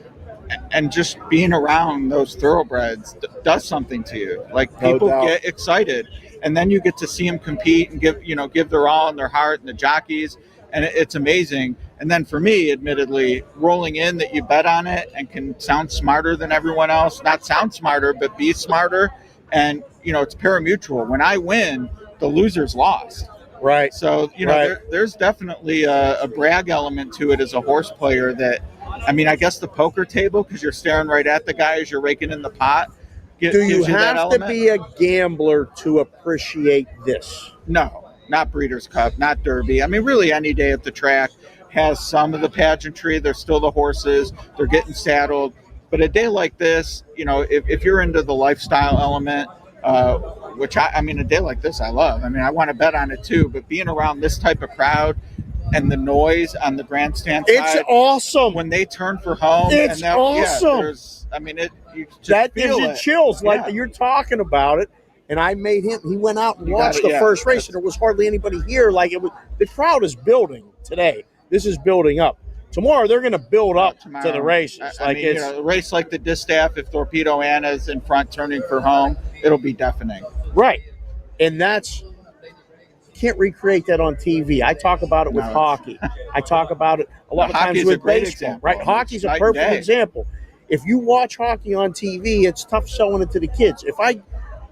and just being around those thoroughbreds does something to you. Like, people get excited, and then you get to see them compete and give their all and their heart, and the jockeys. And it's amazing. And then for me, admittedly, rolling in that you bet on it and can sound smarter than everyone else, not sound smarter, but be smarter. And, it's parimutuel. When I win, the loser's lost. Right. So, there's definitely a brag element to it as a horse player that, I mean, I guess the poker table, because you're staring right at the guy as you're raking in the pot. Do you have to be a gambler to appreciate this? No. Not Breeder's Cup, not Derby. I mean, really, any day at the track has some of the pageantry. There's still the horses. They're getting saddled. But a day like this, if you're into the lifestyle element, which a day like this I love. I mean, I want to bet on it too. But being around this type of crowd and the noise on the grandstand side. It's awesome. When they turn for home. It's awesome. You just that feel gives you chills. Like, you're talking about it. And I made him. He went out and watched the first race, and there was hardly anybody here. Like, the crowd is building today. This is building up. Tomorrow they're going to build up to the races. A race like the Distaff, if Torpedo Anna's in front turning for home, it'll be deafening. Right, and can't recreate that on TV. I talk about it with hockey. I talk about it a lot of times with baseball. Example. Right, hockey's a perfect example. If you watch hockey on TV, it's tough selling it to the kids. If I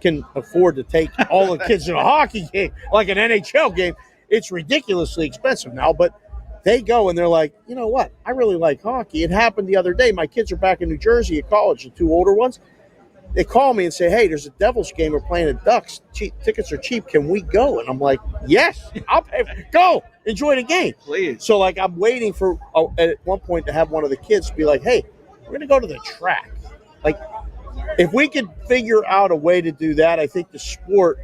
can afford to take all the kids in a hockey game, like an NHL game, it's ridiculously expensive now, but they go and they're like, you know what? I really like hockey. It happened the other day. My kids are back in New Jersey at college, the 2 older ones. They call me and say, hey, there's a Devils game. We're playing at Ducks. Tickets are cheap. Can we go? And I'm like, yes, I'll pay. Go. Enjoy the game. Please. So, I'm waiting for, at one point, to have one of the kids be like, hey, we're going to go to the track. If we could figure out a way to do that, I think the sport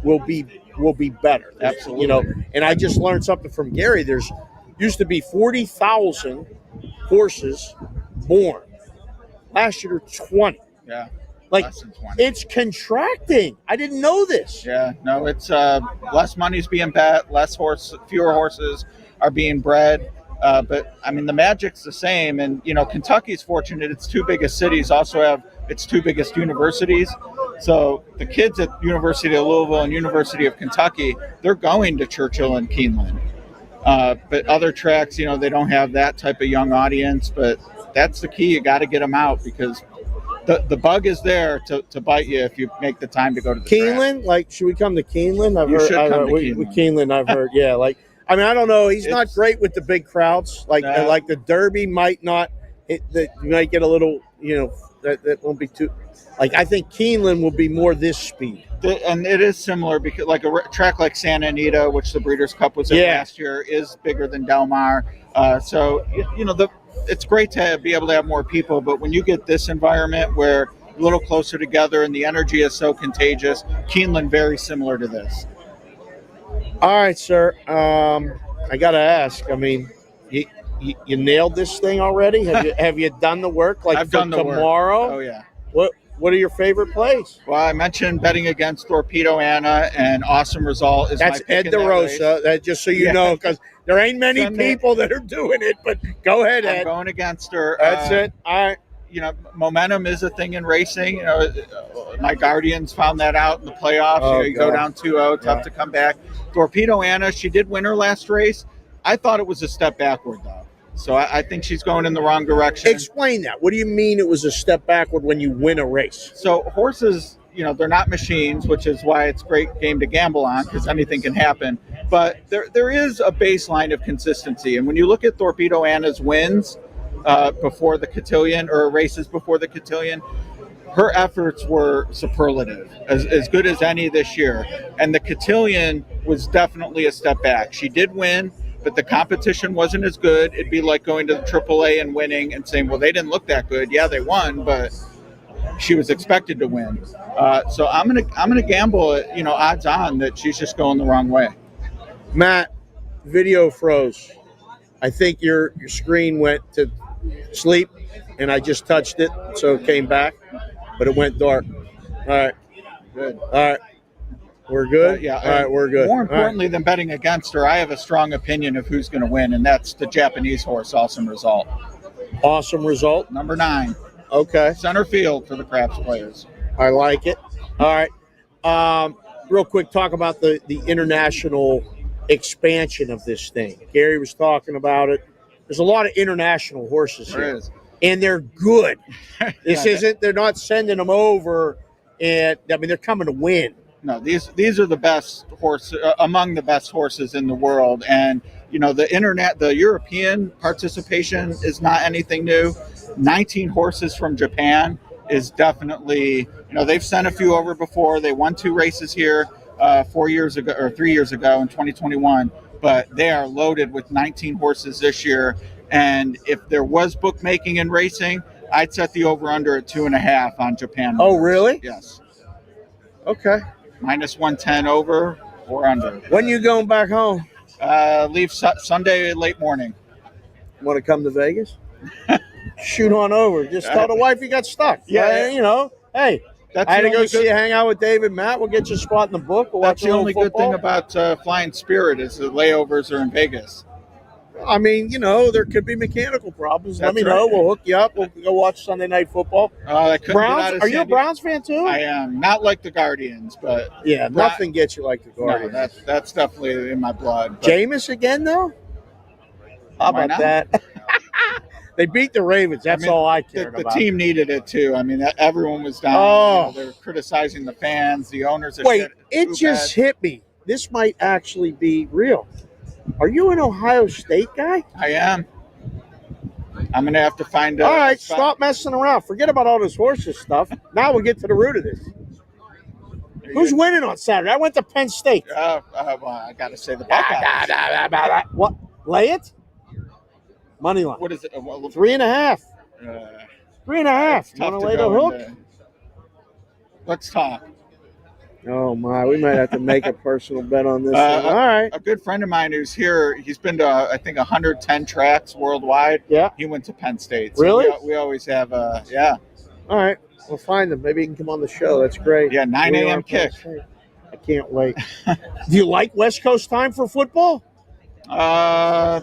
will be better. Absolutely. And I just learned something from Gary. There's used to be 40,000 horses born. Last year, 20. Yeah. Less than 20. It's contracting. I didn't know this. Yeah. No, it's less money's being bet, fewer horses are being bred. But I mean, the magic's the same. And, Kentucky's fortunate. Its 2 biggest cities also have its 2 biggest universities. So the kids at University of Louisville and University of Kentucky, they're going to Churchill and Keeneland. But other tracks, they don't have that type of young audience. But that's the key. You got to get them out, because the bug is there to bite you if you make the time to go to the Keeneland? track. Should we come to Keeneland? Keeneland. I've heard, yeah. I mean, I don't know. He's not great with the big crowds. Like the Derby might not. You might get a little, that won't be too. I think Keeneland will be more this speed. And it is similar, because a track like Santa Anita, which the Breeder's Cup was in last year, is bigger than Del Mar. So it's great to be able to have more people. But when you get this environment where a little closer together and the energy is so contagious, Keeneland very similar to this. All right, sir. I got to ask. I mean, you nailed this thing already? Have you done the work? Like I've for done the work. tomorrow? Oh yeah. What are your favorite plays? Well, I mentioned betting against Torpedo Anna, and Awesome Result is That's my pick Ed in that race. DeRosa. That just so you know, because there ain't many people that are doing it. But go ahead, Ed. I'm going against her. That's it. All right. You know, momentum is a thing in racing. You know, my Guardians found that out in the playoffs. Oh, you go God. down 2-0, tough to come back. Torpedo Anna, she did win her last race. I thought it was a step backward, though. So I think she's going in the wrong direction. Explain that. What do you mean it was a step backward when you win a race? So horses, you know, they're not machines, which is why it's a great game to gamble on because anything can happen. But there is a baseline of consistency. And when you look at Torpedo Anna's wins before the cotillion or races before the cotillion, her efforts were superlative, as good as any this year. And the cotillion was definitely a step back. She did win, but the competition wasn't as good. It'd be like going to the AAA and winning and saying, well, they didn't look that good. Yeah, they won, but she was expected to win. So I'm gonna gamble at, odds on that she's just going the wrong way. Matt, video froze. I think your screen went to sleep, and I just touched it, so it came back, but it went dark. All right. Good. All right. We're good? Yeah. All right, we're good. More importantly than betting against her, I have a strong opinion of who's going to win, and that's the Japanese horse, Awesome Result. Awesome Result? Number 9. Okay. Center field for the craps players. I like it. All right. Real quick, talk about the international expansion of this thing. Gary was talking about it. There's a lot of international horses here. There is. And they're good. They're not sending them over, and they're coming to win. No, these are the best horses among the best horses in the world, and the European participation is not anything new. 19 horses from Japan is definitely, they've sent a few over before. They won 2 races here 4 years ago or 3 years ago in 2021, but they are loaded with 19 horses this year. And if there was bookmaking and racing, I'd set the over under at 2.5 on Japan. Oh, really? Yes. Okay. -110 over or under. When you going back home? Leave Sunday late morning. Want to come to Vegas? Shoot on over. Just tell the wife you got stuck. Yeah. Hey, That's I had to the go only hang out with David and Matt. We'll get you a spot in the book. We'll That's watch the only good football. thing about Flying Spirit is the layovers are in Vegas. I mean, there could be mechanical problems. Let That's me know. right. We'll hook you up. We'll go watch Sunday Night Football. I couldn't Browns? get out of Are you a San Diego. Browns fan too? I am. Not like the Guardians, but Yeah, nothing gets you like the no, Guardians. that's definitely in my blood. But Jameis again, though? How Why about not? that? They beat the Ravens. That's all I cared the about. team needed it too. I mean, everyone was down. Oh. They're criticizing the fans, the owners. Are Wait, shit- it too just bad. hit me. This might actually be real. Are you an Ohio State guy? I am. I'm gonna have to find out. All right, stop messing around. Forget about all this horses stuff. Now we'll get to the root of this. Who's winning on Saturday? I went to Penn State. Well, I gotta say the Buckeyes. What? Lay it? Money line. What is it? 3.5. 3.5. It's You tough want to to lay the go hook? into- Let's talk. Oh my, we might have to make a personal bet on this one. All right. A good friend of mine who's here, he's been to, I think, 110 tracks worldwide. Yeah. He went to Penn State. So Really? We always have yeah. All right. We'll find him. Maybe he can come on the show. That's great. Yeah, 9 We a.m. are kick. Penn State. I can't wait. Do you like West Coast time for football? I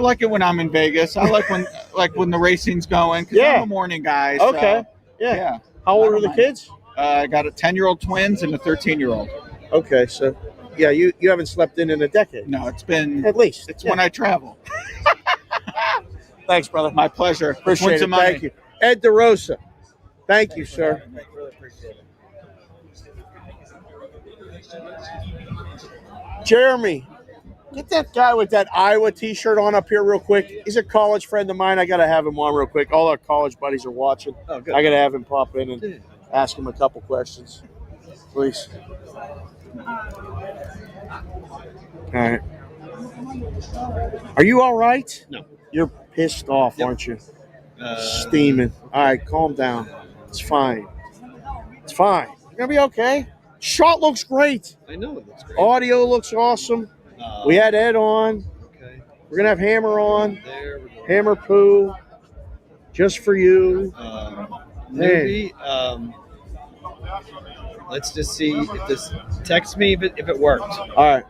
like it when I'm in Vegas. I like when the racing's going. 'Cause Yeah. I'm a morning guy. So, Okay. Yeah. Yeah. How old I are don't the mind. kids? I got a 10-year-old twins and a 13-year-old. Okay, so yeah, you haven't slept in a decade. No, it's been At least. It's when I travel. Thanks, brother. My pleasure. Appreciate Win it. some money. Thank you. Ed DeRosa. Thank you, sir. Jeremy, get that guy with that Iowa t-shirt on up here real quick. He's a college friend of mine. I got to have him on real quick. All our college buddies are watching. Oh, good. I got to have him pop in and ask him a couple questions. Please. All right. Are you all right? No. You're pissed off, Yep. aren't you? Steaming. All right, calm down. It's fine. It's fine. You're going to be okay. Shot looks great. I know it looks great. Audio looks awesome. We had Ed on. Okay. We're gonna have Hammer on. There we go. Hammer Poo, just for you. Newbie. Let's just see if this. Text me if it worked. All right.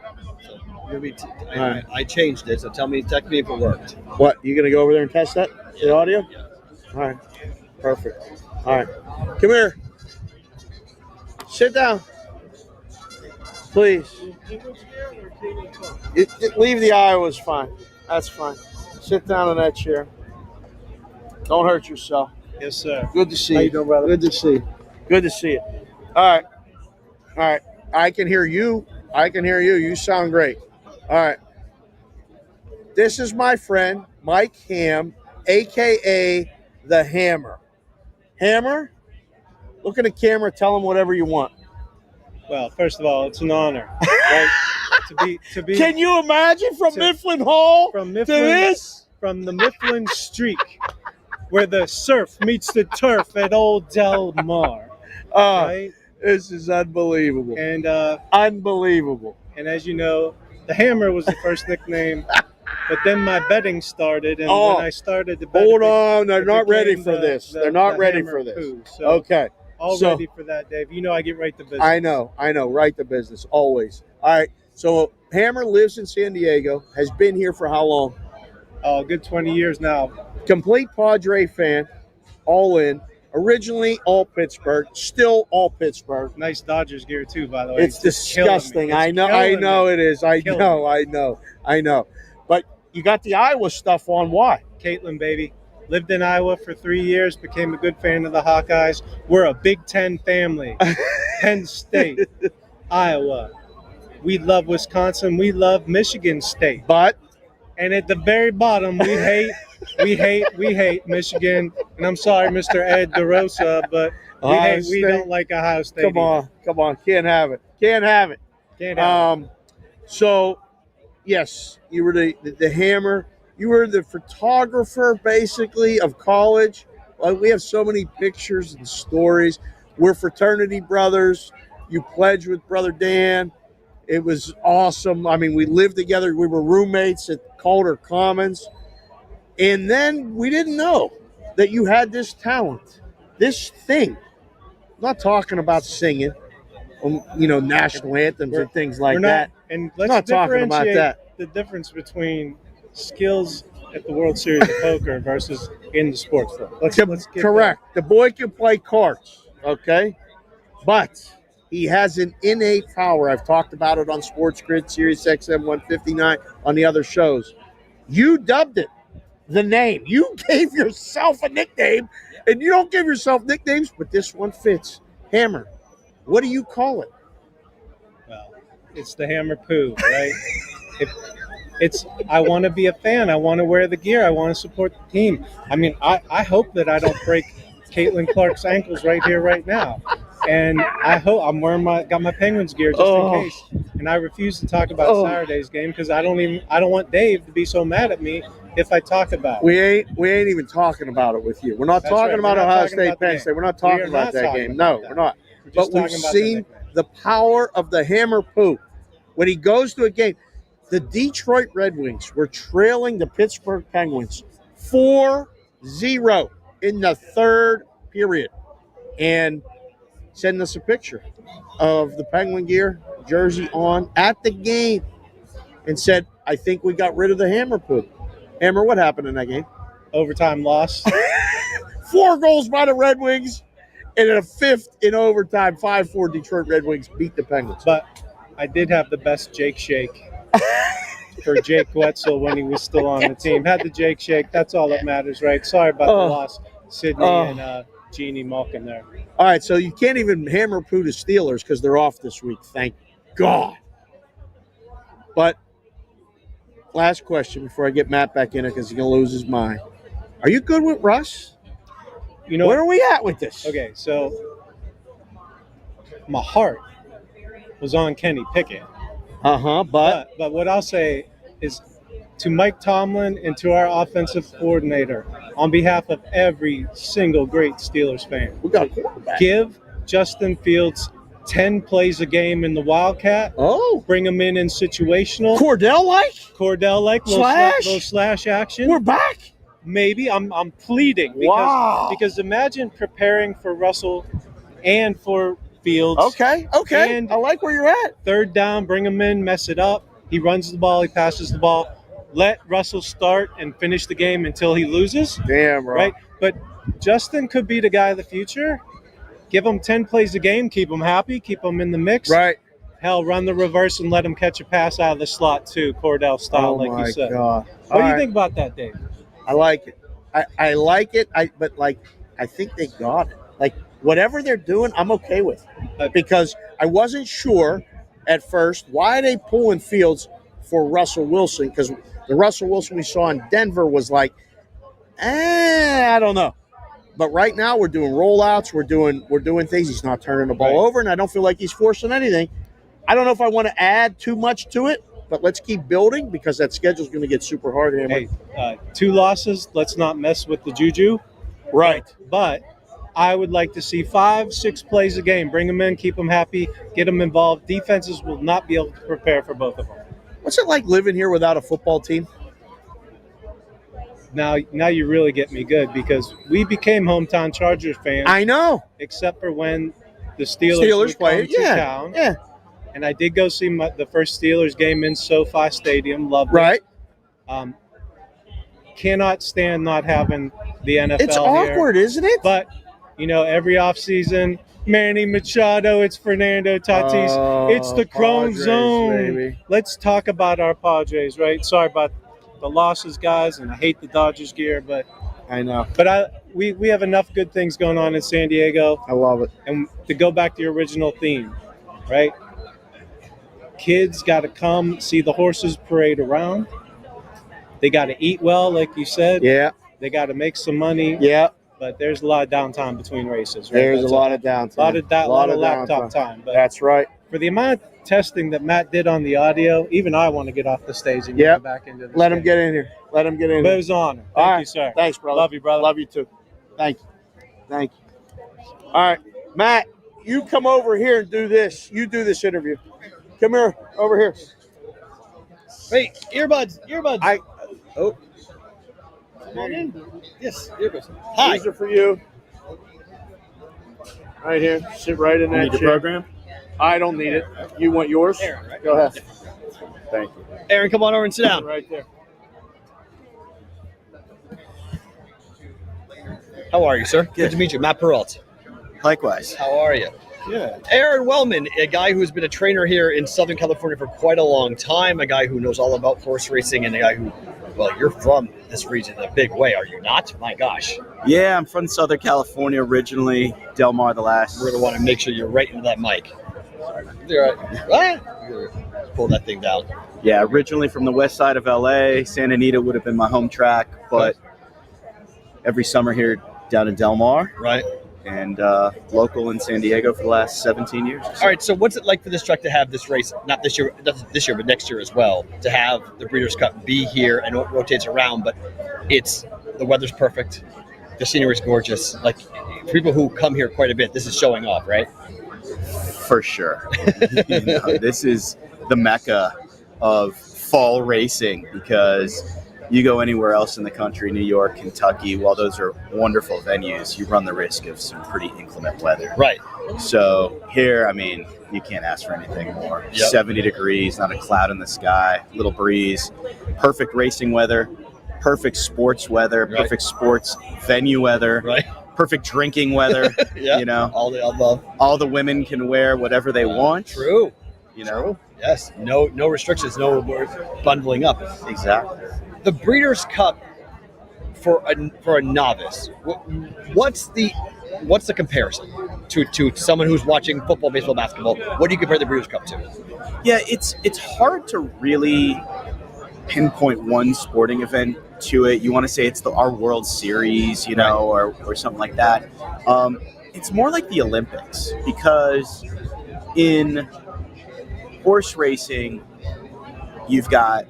Newbie. All right. I changed it, so text me if it worked. What? You gonna go over there and test that? The audio? Yeah. All right. Perfect. All right. Come here. Sit down. Please. Leave the Iowa's fine. That's fine. Sit down in that chair. Don't hurt yourself. Yes, sir. Good to see you. How you doing, brother? Good to see you. Good to see you. All right. All right. I can hear you. I can hear you. You sound great. All right. This is my friend, Mike Ham, a.k.a. The Hammer. Hammer, look at the camera. Tell him whatever you want. Well, first of all, it's an honor. Right? to be. Can you imagine from Mifflin Hall from to this? From the Mifflin Streak, where the surf meets the turf at Old Del Mar. Right? This is unbelievable. And unbelievable. And as you know, the Hammer was the first nickname, but then my betting started, and when I started to bet, hold on, they're not ready for this. They're not ready for this. So okay. All ready for that, Dave. You know I get right to business. I know. Right to business, always. All right. So Hammer lives in San Diego, has been here for how long? Oh, a good 20 years now. Complete Padre fan, all in. Originally all Pittsburgh, still all Pittsburgh. Nice Dodgers gear too, by the way. It's disgusting. I know it is. I know. But you got the Iowa stuff on. Why? Caitlin, baby. Lived in Iowa for 3 years, became a good fan of the Hawkeyes. We're a Big Ten family. Penn State, Iowa. We love Wisconsin. We love Michigan State. And at the very bottom, we hate Michigan. And I'm sorry, Mr. Ed DeRosa, but we don't like Ohio State. Come on. Can't have it. So, yes, you were the Hammer. You were the photographer, basically, of college. We have so many pictures and stories. We're fraternity brothers. You pledged with Brother Dan. It was awesome. I mean, we lived together. We were roommates at Calder Commons. And then we didn't know that you had this talent, this thing. I'm not talking about singing, national anthems and things like that. And let's not talking about that. The difference between skills at the World Series of Poker versus in the sports field. Let's get correct. The boy can play cards, okay? But he has an innate power. I've talked about it on Sports Grid, Sirius XM 159, on the other shows. You dubbed it the name. You gave yourself a nickname, and you don't give yourself nicknames, but this one fits. Hammer. What do you call it? Well, it's the Hammer Poo, right? I want to be a fan. I want to wear the gear. I want to support the team. I mean, I hope that I don't break Caitlin Clark's ankles right here, right now. And I hope I'm wearing got my Penguins gear just in case. And I refuse to talk about Saturday's game because I don't want Dave to be so mad at me if I talk about it. We ain't even talking about it with you. We're not talking about Ohio State, Penn State. We're not talking about that game. No, we're not. But we've seen the power of the Hammer Poo. When he goes to a game, the Detroit Red Wings were trailing the Pittsburgh Penguins 4-0 in the third period. And send us a picture of the Penguin gear, jersey on, at the game, and said, I think we got rid of the Hammer Poo. Hammer, what happened in that game? Overtime loss. 4 goals by the Red Wings, and a fifth in overtime, 5-4 Detroit Red Wings beat the Penguins. But I did have the best Jake Shake for Jake Wetzel when he was still on the team. Had the Jake Shake. That's all that matters, right? Sorry about the loss, Sydney and Jeannie Malkin there. All right, so you can't even Hammer Poo the Steelers because they're off this week. Thank God. But last question before I get Matt back in it because he's going to lose his mind. Are you good with Russ? Where are we at with this? Okay, so my heart was on Kenny Pickett. But what I'll say is to Mike Tomlin and to our offensive coordinator, on behalf of every single great Steelers fan, we got a quarterback. Give Justin Fields 10 plays a game in the Wildcat. Oh. Bring them in situational. Cordell-like? Little slash action. We're back. Maybe. I'm pleading. Because imagine preparing for Russell and for Fields. Okay. And I like where you're at. Third down, bring him in, mess it up. He runs the ball, he passes the ball. Let Russell start and finish the game until he loses. Damn right. But Justin could be the guy of the future. Give him 10 plays a game, keep him happy, keep him in the mix. Right. Hell, run the reverse and let him catch a pass out of the slot too, Cordell style, like you said. God. What do you think about that, Dave? I like it. I like it. I think they got it. Like, whatever they're doing, I'm okay with. Because I wasn't sure at first why are they pulling Fields for Russell Wilson, because the Russell Wilson we saw in Denver was like, I don't know. But right now we're doing rollouts, we're doing things. He's not turning the ball over, and I don't feel like he's forcing anything. I don't know if I want to add too much to it, but let's keep building because that schedule's going to get super hard. Hey, 2 losses. Let's not mess with the juju. Right. But I would like to see 5-6 plays a game. Bring them in, keep them happy, get them involved. Defenses will not be able to prepare for both of them. What's it like living here without a football team? Now you really get me good because we became hometown Chargers fans. I know. Except for when the Steelers played to town. Yeah. And I did go see the first Steelers game in SoFi Stadium. Loved it. Right. Cannot stand not having the NFL It's awkward, here. Isn't it? But, every offseason, Manny Machado, it's Fernando Tatis, it's the Chrome Padres, Zone. baby. Let's talk about our Padres, right? Sorry about the losses, guys, and I hate the Dodgers gear, but I know. But we have enough good things going on in San Diego. I love it. And to go back to your original theme, right? Kids got to come see the horses parade around. They got to eat well, like you said. Yeah. They got to make some money. Yeah. But there's a lot of downtime between races. Right? There's a lot of downtime. A lot of laptop time. But that's right. For the amount of testing that Matt did on the audio, even I want to get off the stage and get back into the Let him get in here. Let him get in But here. it was an honor. All Thank right. you, sir. Thanks, brother. Love you, brother. Love you, too. Thank you. All right. Matt, you come over here and do this. You do this interview. Come here. Over here. Wait, earbuds. Oh. Come on in. Yes, earbuds. Hi. These are for you. Right here. Sit right in that need the chair. program? I don't need it. You want yours? Aaron, right? Go ahead. Thank you. Aaron, come on over and sit down. Right there. How are you, sir? Good to meet you. Matt Peralt. Likewise. How are you? Yeah. Aaron Wellman, a guy who's been a trainer here in Southern California for quite a long time, a guy who knows all about horse racing, and a guy who, well, you're from this region in a big way, are you not? My gosh. Yeah, I'm from Southern California originally. Del Mar, the last. We're going to want to make sure you're right into that mic. You're right. Pull that thing down. Yeah, originally from the west side of LA. Santa Anita would have been my home track, but every summer here down in Del Mar. Right. And local in San Diego for the last 17 years. All right, so what's it like for this track to have this race, not this year, but next year as well, to have the Breeder's Cup be here? I know it rotates around, but the weather's perfect. The scenery's gorgeous. Like, for people who come here quite a bit, this is showing off, right? For sure. This is the mecca of fall racing because you go anywhere else in the country, New York, Kentucky, while those are wonderful venues, you run the risk of some pretty inclement weather. Right. So here, I mean, you can't ask for anything more. Yep. 70 degrees, not a cloud in the sky, little breeze, perfect racing weather, perfect sports weather, Right. perfect sports venue weather, Right. perfect drinking weather. Yeah. You know, All the above. all the women can wear whatever they want. True. You know, Yes. No restrictions. No bundling up. exactly. The Breeder's Cup for a novice. What's the comparison to someone who's watching football, baseball, basketball? What do you compare the Breeder's Cup to? Yeah, it's hard to really pinpoint one sporting event to it. You want to say it's our World Series, you know, or something like that. It's more like the Olympics because in horse racing, you've got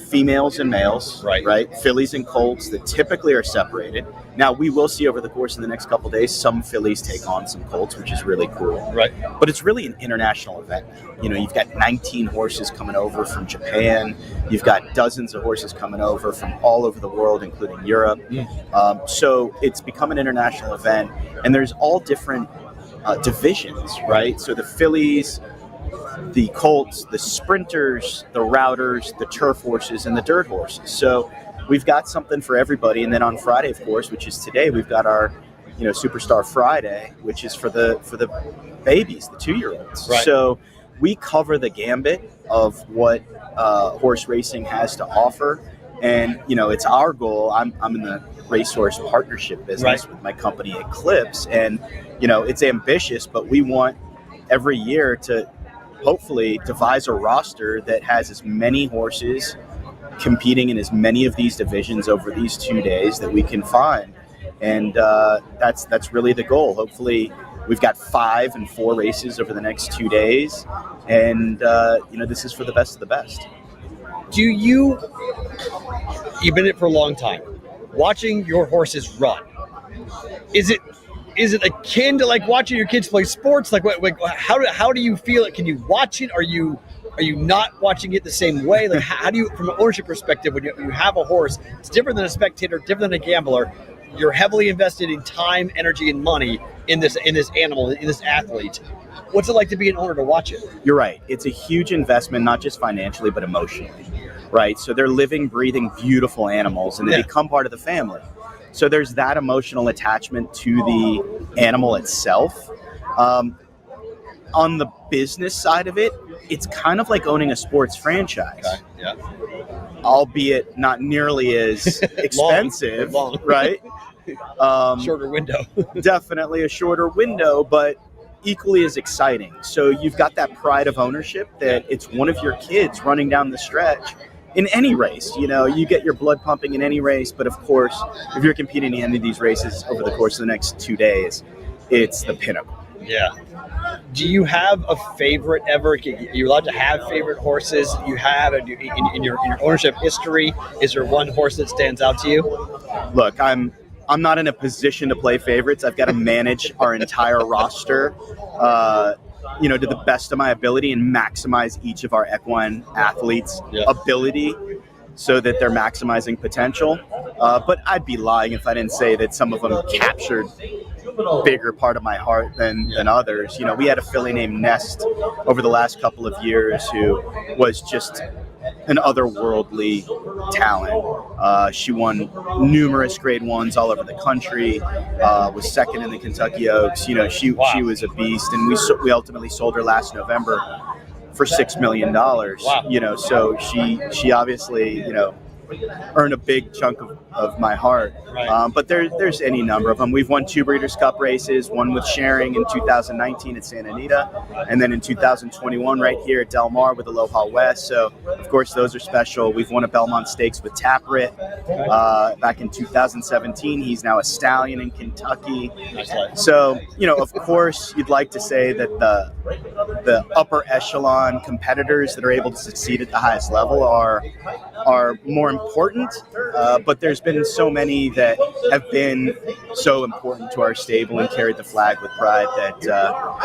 females and males, right? Fillies and colts that typically are separated. Now, we will see over the course of the next couple of days some fillies take on some colts, which is really cool. Right. But it's really an international event now. You've got 19 horses coming over from Japan. You've got dozens of horses coming over from all over the world, including Europe. So it's become an international event, and there's all different divisions, right? So the fillies, the colts, the sprinters, the routers, the turf horses, and the dirt horses. So we've got something for everybody. And then on Friday, of course, which is today, we've got our, Superstar Friday, which is for the babies, the 2-year-olds. Right. So we cover the gambit of what horse racing has to offer. And, it's our goal. I'm in the racehorse partnership business with my company Eclipse. And, it's ambitious, but we want every year to hopefully devise a roster that has as many horses competing in as many of these divisions over these 2 days that we can find. And that's really the goal. Hopefully we've got 5 and 4 races over the next 2 days. And, this is for the best of the best. You've been in it for a long time, watching your horses run. Is it akin to like watching your kids play sports? Like how do you feel it? Can you watch it? Are you not watching it the same way? Like how do you, from an ownership perspective, when you have a horse, it's different than a spectator, different than a gambler. You're heavily invested in time, energy, and money in this animal, in this athlete. What's it like to be an owner to watch it? You're right. It's a huge investment, not just financially, but emotionally, right? So they're living, breathing, beautiful animals, and they become part of the family. So there's that emotional attachment to the animal itself. On the business side of it, it's kind of like owning a sports franchise. Okay. Yeah. Albeit not nearly as expensive, long. Right? Shorter window. Definitely a shorter window, but equally as exciting. So you've got that pride of ownership that it's one of your kids running down the stretch in any race. You get your blood pumping in any race, but of course, if you're competing in any of these races over the course of the next 2 days, it's the pinnacle. Yeah. Do you have a favorite ever? Are you allowed to have favorite horses you have in your ownership history? Is there one horse that stands out to you? Look, I'm not in a position to play favorites. I've got to manage our entire roster, to the best of my ability and maximize each of our equine athletes' ability so that they're maximizing potential. But I'd be lying if I didn't say that some of them captured a bigger part of my heart than others. We had a filly named Nest over the last couple of years who was just an otherworldly talent. She won numerous grade 1s all over the country, was second in the Kentucky Oaks. She was a beast, and we ultimately sold her last November for $6 million. Wow. So she obviously, earn a big chunk of my heart. Right. But there's any number of them. We've won 2 Breeder's Cup races, one with Sharing in 2019 at Santa Anita, and then in 2021 right here at Del Mar with Aloha West. So, of course, those are special. We've won a Belmont Stakes with Taprit back in 2017. He's now a stallion in Kentucky. So, of course, you'd like to say that the upper echelon competitors that are able to succeed at the highest level are more important, but there's been so many that have been so important to our stable and carried the flag with pride that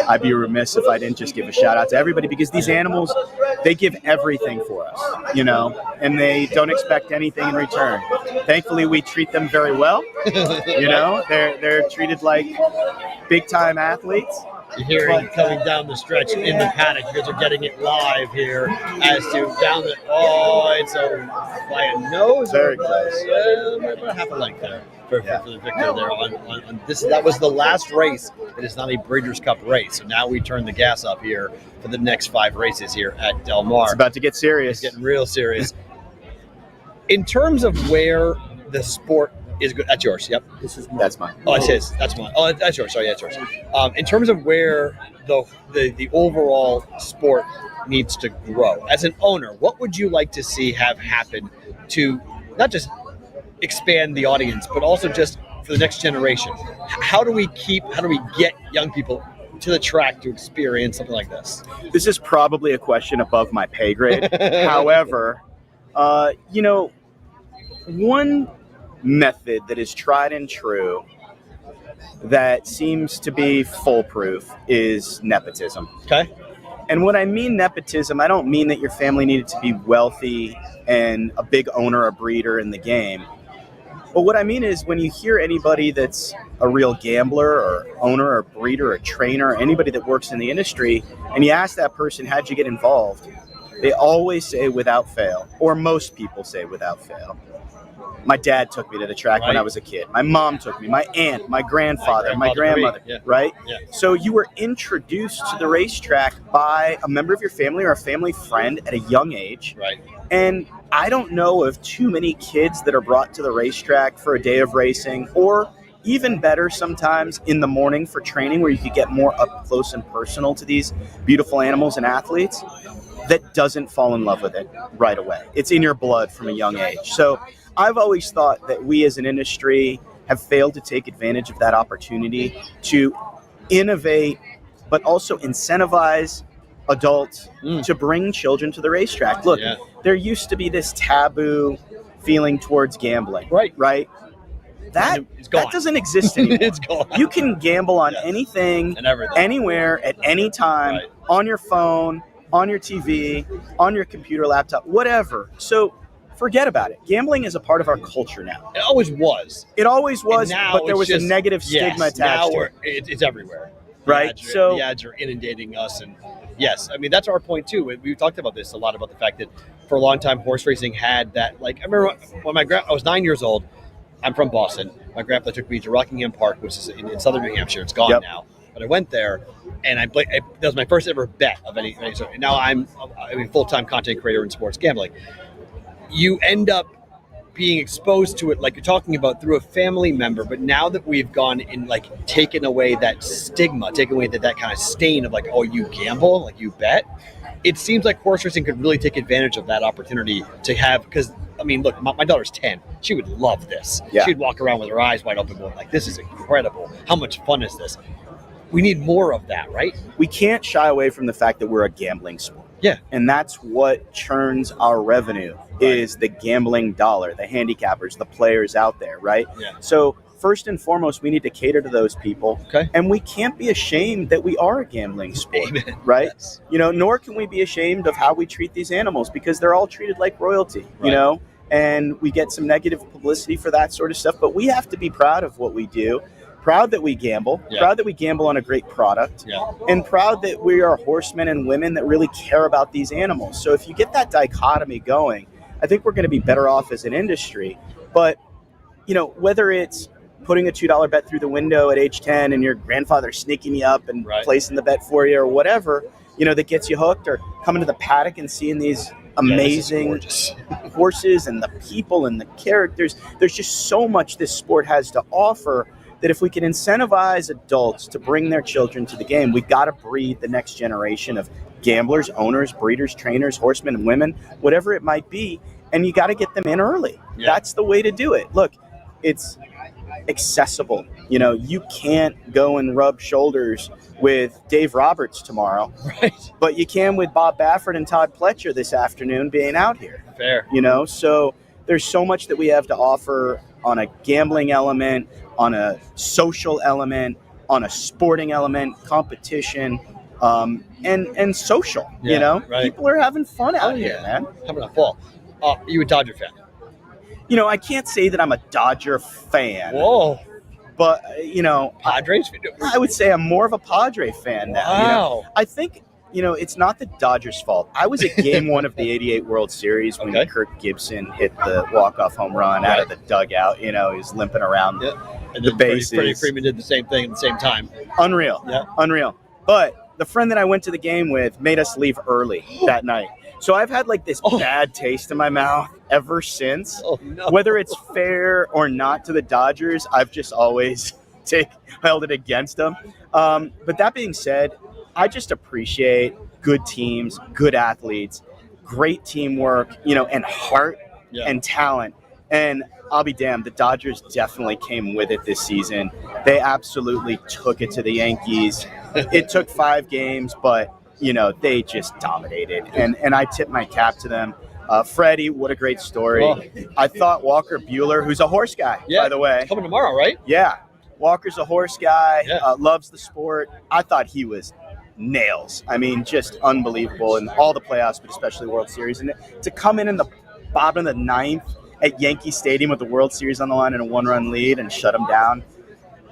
I'd be remiss if I didn't just give a shout out to everybody, because these animals, they give everything for us, and they don't expect anything in return. Thankfully, we treat them very well. They're treated like big time athletes. You're hearing coming down the stretch in the paddock because they're getting it live here as to down the. Oh, it's by a nose. Very close. About half a length there for the victor there on this. That was the last race. It is not a Breeder's Cup race. So now we turn the gas up here for the next 5 races here at Del Mar. It's about to get serious. It's getting real serious. In terms of where the sport is good. That's yours. Yep. That's mine. Oh, it's his. That's mine. Oh, that's yours. Sorry, that's yours. In terms of where the overall sport needs to grow, as an owner, what would you like to see have happen to not just expand the audience, but also just for the next generation? How do we get young people to the track to experience something like this? This is probably a question above my method that is tried and true that seems to be foolproof is nepotism. Okay. And when I mean nepotism, I don't mean that your family needed to be wealthy and a big owner or breeder in the game. But what I mean is when you hear anybody that's a real gambler or owner or breeder or trainer, or anybody that works in the industry, and you ask that person, how'd you get involved? They always say without fail, or most people say without fail. My dad took me to the track when I was a kid. My mom took me, my aunt, my grandfather, my grandmother, right? Yeah. So you were introduced to the racetrack by a member of your family or a family friend at a young age. Right. And I don't know of too many kids that are brought to the racetrack for a day of racing, or even better sometimes in the morning for training where you could get more up close and personal to these beautiful animals and athletes, that doesn't fall in love with it right away. It's in your blood from a young age. So I've always thought that we as an industry have failed to take advantage of that opportunity to innovate, but also incentivize adults to bring children to the racetrack. Look, there used to be this taboo feeling towards gambling, right? That doesn't exist anymore. It's gone. You can gamble on anything, and everything, anywhere, at any time, on your phone, on your TV, on your computer, laptop, whatever. So forget about it. Gambling is a part of our culture now. It always was. It always was, but there was a negative stigma attached to it. It's everywhere. Right? The ads are inundating us. And yes, I mean, that's our point too. We've talked about this a lot, about the fact that for a long time, horse racing had that, like, I remember when I was 9 years old. I'm from Boston. My grandpa took me to Rockingham Park, which is in southern New Hampshire. It's gone now. But I went there, and that was my first ever bet of any sort. And now I'm a full-time content creator in sports gambling. You end up being exposed to it, like you're talking about, through a family member. But now that we've gone and like taken away that stigma, taken away that kind of stain of like, oh, you gamble, like you bet, it seems like horse racing could really take advantage of that opportunity to have, because I mean, look, my daughter's 10. She would love this. Yeah. She'd walk around with her eyes wide open going like, this is incredible. How much fun is this? We need more of that, right? We can't shy away from the fact that we're a gambling sport. Yeah. And that's what churns our revenue, is the gambling dollar, the handicappers, the players out there, right? Yeah. So first and foremost, we need to cater to those people. Okay. And we can't be ashamed that we are a gambling sport, right? Yes. You know, nor can we be ashamed of how we treat these animals, because they're all treated like royalty, you know? And we get some negative publicity for that sort of stuff, but we have to be proud of what we do. Proud that we gamble, proud that we gamble on a great product, and proud that we are horsemen and women that really care about these animals. So if you get that dichotomy going, I think we're going to be better off as an industry. But, you know, whether it's putting a $2 bet through the window at age 10 and your grandfather sneaking you up and placing the bet for you or whatever, you know, that gets you hooked, or coming to the paddock and seeing these amazing horses and the people and the characters. There's just so much this sport has to offer, that if we can incentivize adults to bring their children to the game, we've got to breed the next generation of gamblers, owners, breeders, trainers, horsemen and women, whatever it might be, and you got to get them in early. That's the way to do it. Look, it's accessible. You know, you can't go and rub shoulders with Dave Roberts tomorrow, but you can with Bob Baffert and Todd Pletcher this afternoon being out here. Fair. You know, so there's so much that we have to offer on a gambling element, on a social element, on a sporting element, competition, and social. You know, people are having fun out here, man. Coming up fall. You a Dodger fan? You know, I can't say that I'm a Dodger fan. Whoa. But, you know, Padres? I would say I'm more of a Padre fan now. Wow. You know? I think, you know, it's not the Dodgers' fault. I was at Game 1 of the '88 World Series when Kirk Gibson hit the walk-off home run out of the dugout. You know, he was limping around and the bases. Freddie Freeman did the same thing at the same time. Unreal. Unreal. But the friend that I went to the game with made us leave early that night. So I've had like this bad taste in my mouth ever since. Oh, no. Whether it's fair or not to the Dodgers, I've just always held it against them. But that being said, I just appreciate good teams, good athletes, great teamwork, you know, and heart and talent. And I'll be damned, the Dodgers definitely came with it this season. They absolutely took it to the Yankees. It took 5 games, but, you know, they just dominated. And I tip my cap to them. Freddie, what a great story. Oh. I thought Walker Bueller, who's a horse guy, by the way. Coming tomorrow, right? Yeah. Walker's a horse guy, Yeah. loves the sport. I thought he was nails. I mean, just unbelievable in all the playoffs, but especially World Series. And to come in the bottom of the ninth at Yankee Stadium with the World Series on the line and a 1-run lead and shut them down,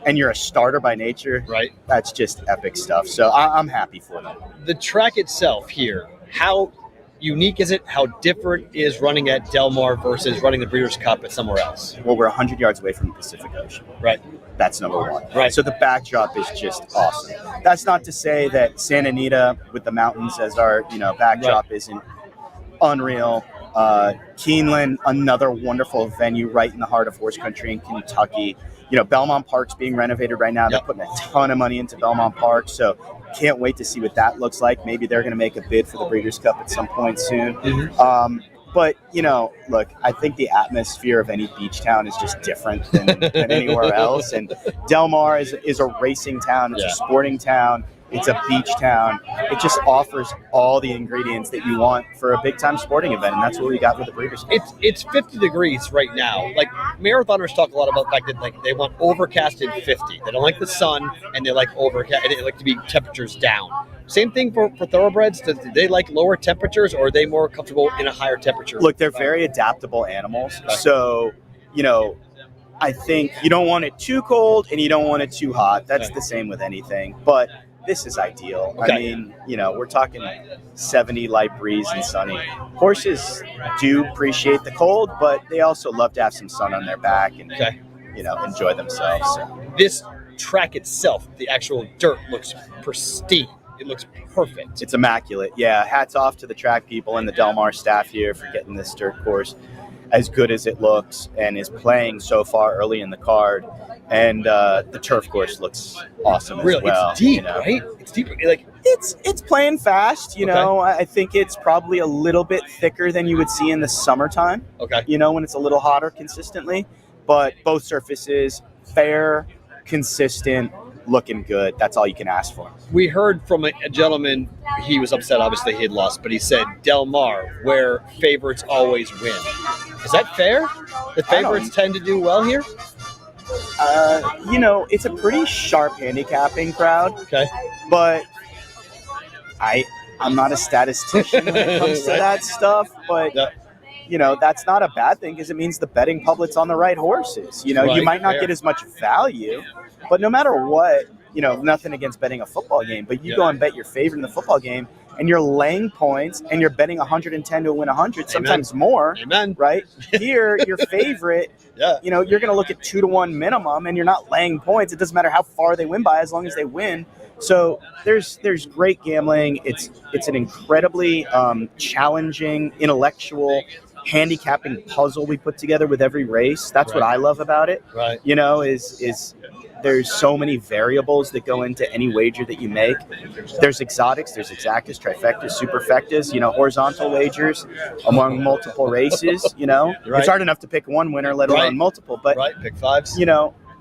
and you're a starter by nature, right? That's just epic stuff. So I'm happy for them. The track itself here, how unique is it? How different is running at Del Mar versus running the Breeders' Cup at somewhere else? Well, we're 100 yards away from the Pacific Ocean. Right. That's number one. Right. So the backdrop is just awesome. That's not to say that Santa Anita with the mountains as our backdrop isn't unreal. Keeneland, another wonderful venue right in the heart of horse country in Kentucky. Belmont Park's being renovated right now. They're putting a ton of money into Belmont Park, so can't wait to see what that looks like. Maybe they're going to make a bid for the Breeders' Cup at some point soon. Mm-hmm. But, look, I think the atmosphere of any beach town is just different than anywhere else. And Del Mar is a racing town. It's a sporting town. It's a beach town. It just offers all the ingredients that you want for a big-time sporting event, and that's what we got with the Breeders' Cup. It's 50 degrees right now. Like, marathoners talk a lot about the fact that they want overcasted 50. They don't like the sun, and they like overcast. They like to be temperatures down. Same thing for thoroughbreds. Do they like lower temperatures, or are they more comfortable in a higher temperature? Look, they're very adaptable animals. So, I think you don't want it too cold and you don't want it too hot. That's the same with anything. But this is ideal. Okay. I mean, we're talking 70 light breeze and sunny. Horses do appreciate the cold, but they also love to have some sun on their back and, enjoy themselves. So. This track itself, the actual dirt, looks pristine. It looks perfect. It's immaculate. Yeah, hats off to the track people and the Del Mar staff here for getting this dirt course as good as it looks and is playing so far early in the card. And the turf course looks awesome as well. It's deep, right? It's deep. It's playing fast. I think it's probably a little bit thicker than you would see in the summertime. Okay. When it's a little hotter consistently. But both surfaces, fair, consistent, looking good. That's all you can ask for. We heard from a gentleman, he was upset, obviously he had lost, but he said Del Mar, where favorites always win. Is that fair? The favorites tend to do well here? It's a pretty sharp handicapping crowd. Okay. But I'm not a statistician when it comes to that stuff, but that's not a bad thing because it means the betting public's on the right horses. You might not get as much value, but no matter what, nothing against betting a football game, but you go and bet your favorite in the football game and you're laying points and you're betting 110 to win 100, sometimes more. Amen. Right? Here, your favorite, you're going to look at 2-1 minimum and you're not laying points. It doesn't matter how far they win by as long as they win. So there's great gambling. It's an incredibly challenging, intellectual handicapping puzzle we put together with every race. That's what I love about it. Right. Is there's so many variables that go into any wager that you make. There's exotics, there's exactas, trifectas, superfectas, horizontal wagers among multiple races, Right. It's hard enough to pick one winner, let alone multiple, but pick fives.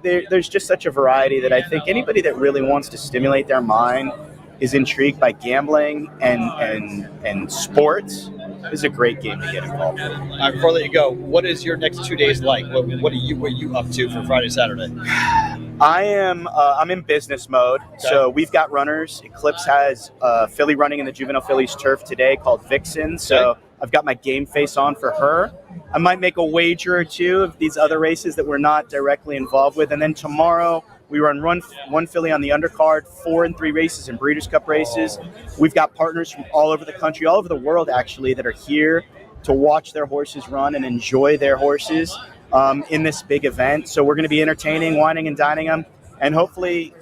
There's just such a variety that I think anybody that really wants to stimulate their mind is intrigued by gambling and sports is a great game to get involved in. All right, before I let you go, what is your next 2 days like? What are you up to for Friday, Saturday? I'm in business mode. Okay. So we've got runners. Eclipse has filly running in the Juvenile Phillies turf today called Vixen. So I've got my game face on for her. I might make a wager or two of these other races that we're not directly involved with. And then tomorrow we run one filly on the undercard, 4 and 3 races in Breeders' Cup races. We've got partners from all over the country, all over the world actually, that are here to watch their horses run and enjoy their horses in this big event. So we're going to be entertaining, wining and dining them. And hopefully,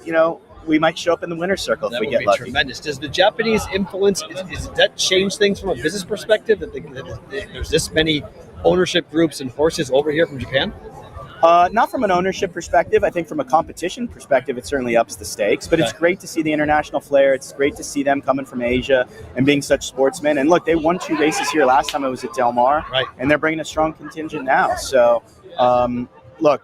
we might show up in the winner's circle if we get lucky. Tremendous. Does the Japanese influence, does that change things from a business perspective? That there's this many ownership groups and horses over here from Japan? Not from an ownership perspective. I think from a competition perspective, it certainly ups the stakes. But it's great to see the international flair. It's great to see them coming from Asia and being such sportsmen. And look, they won 2 races here last time I was at Del Mar. Right. And they're bringing a strong contingent now. So, look,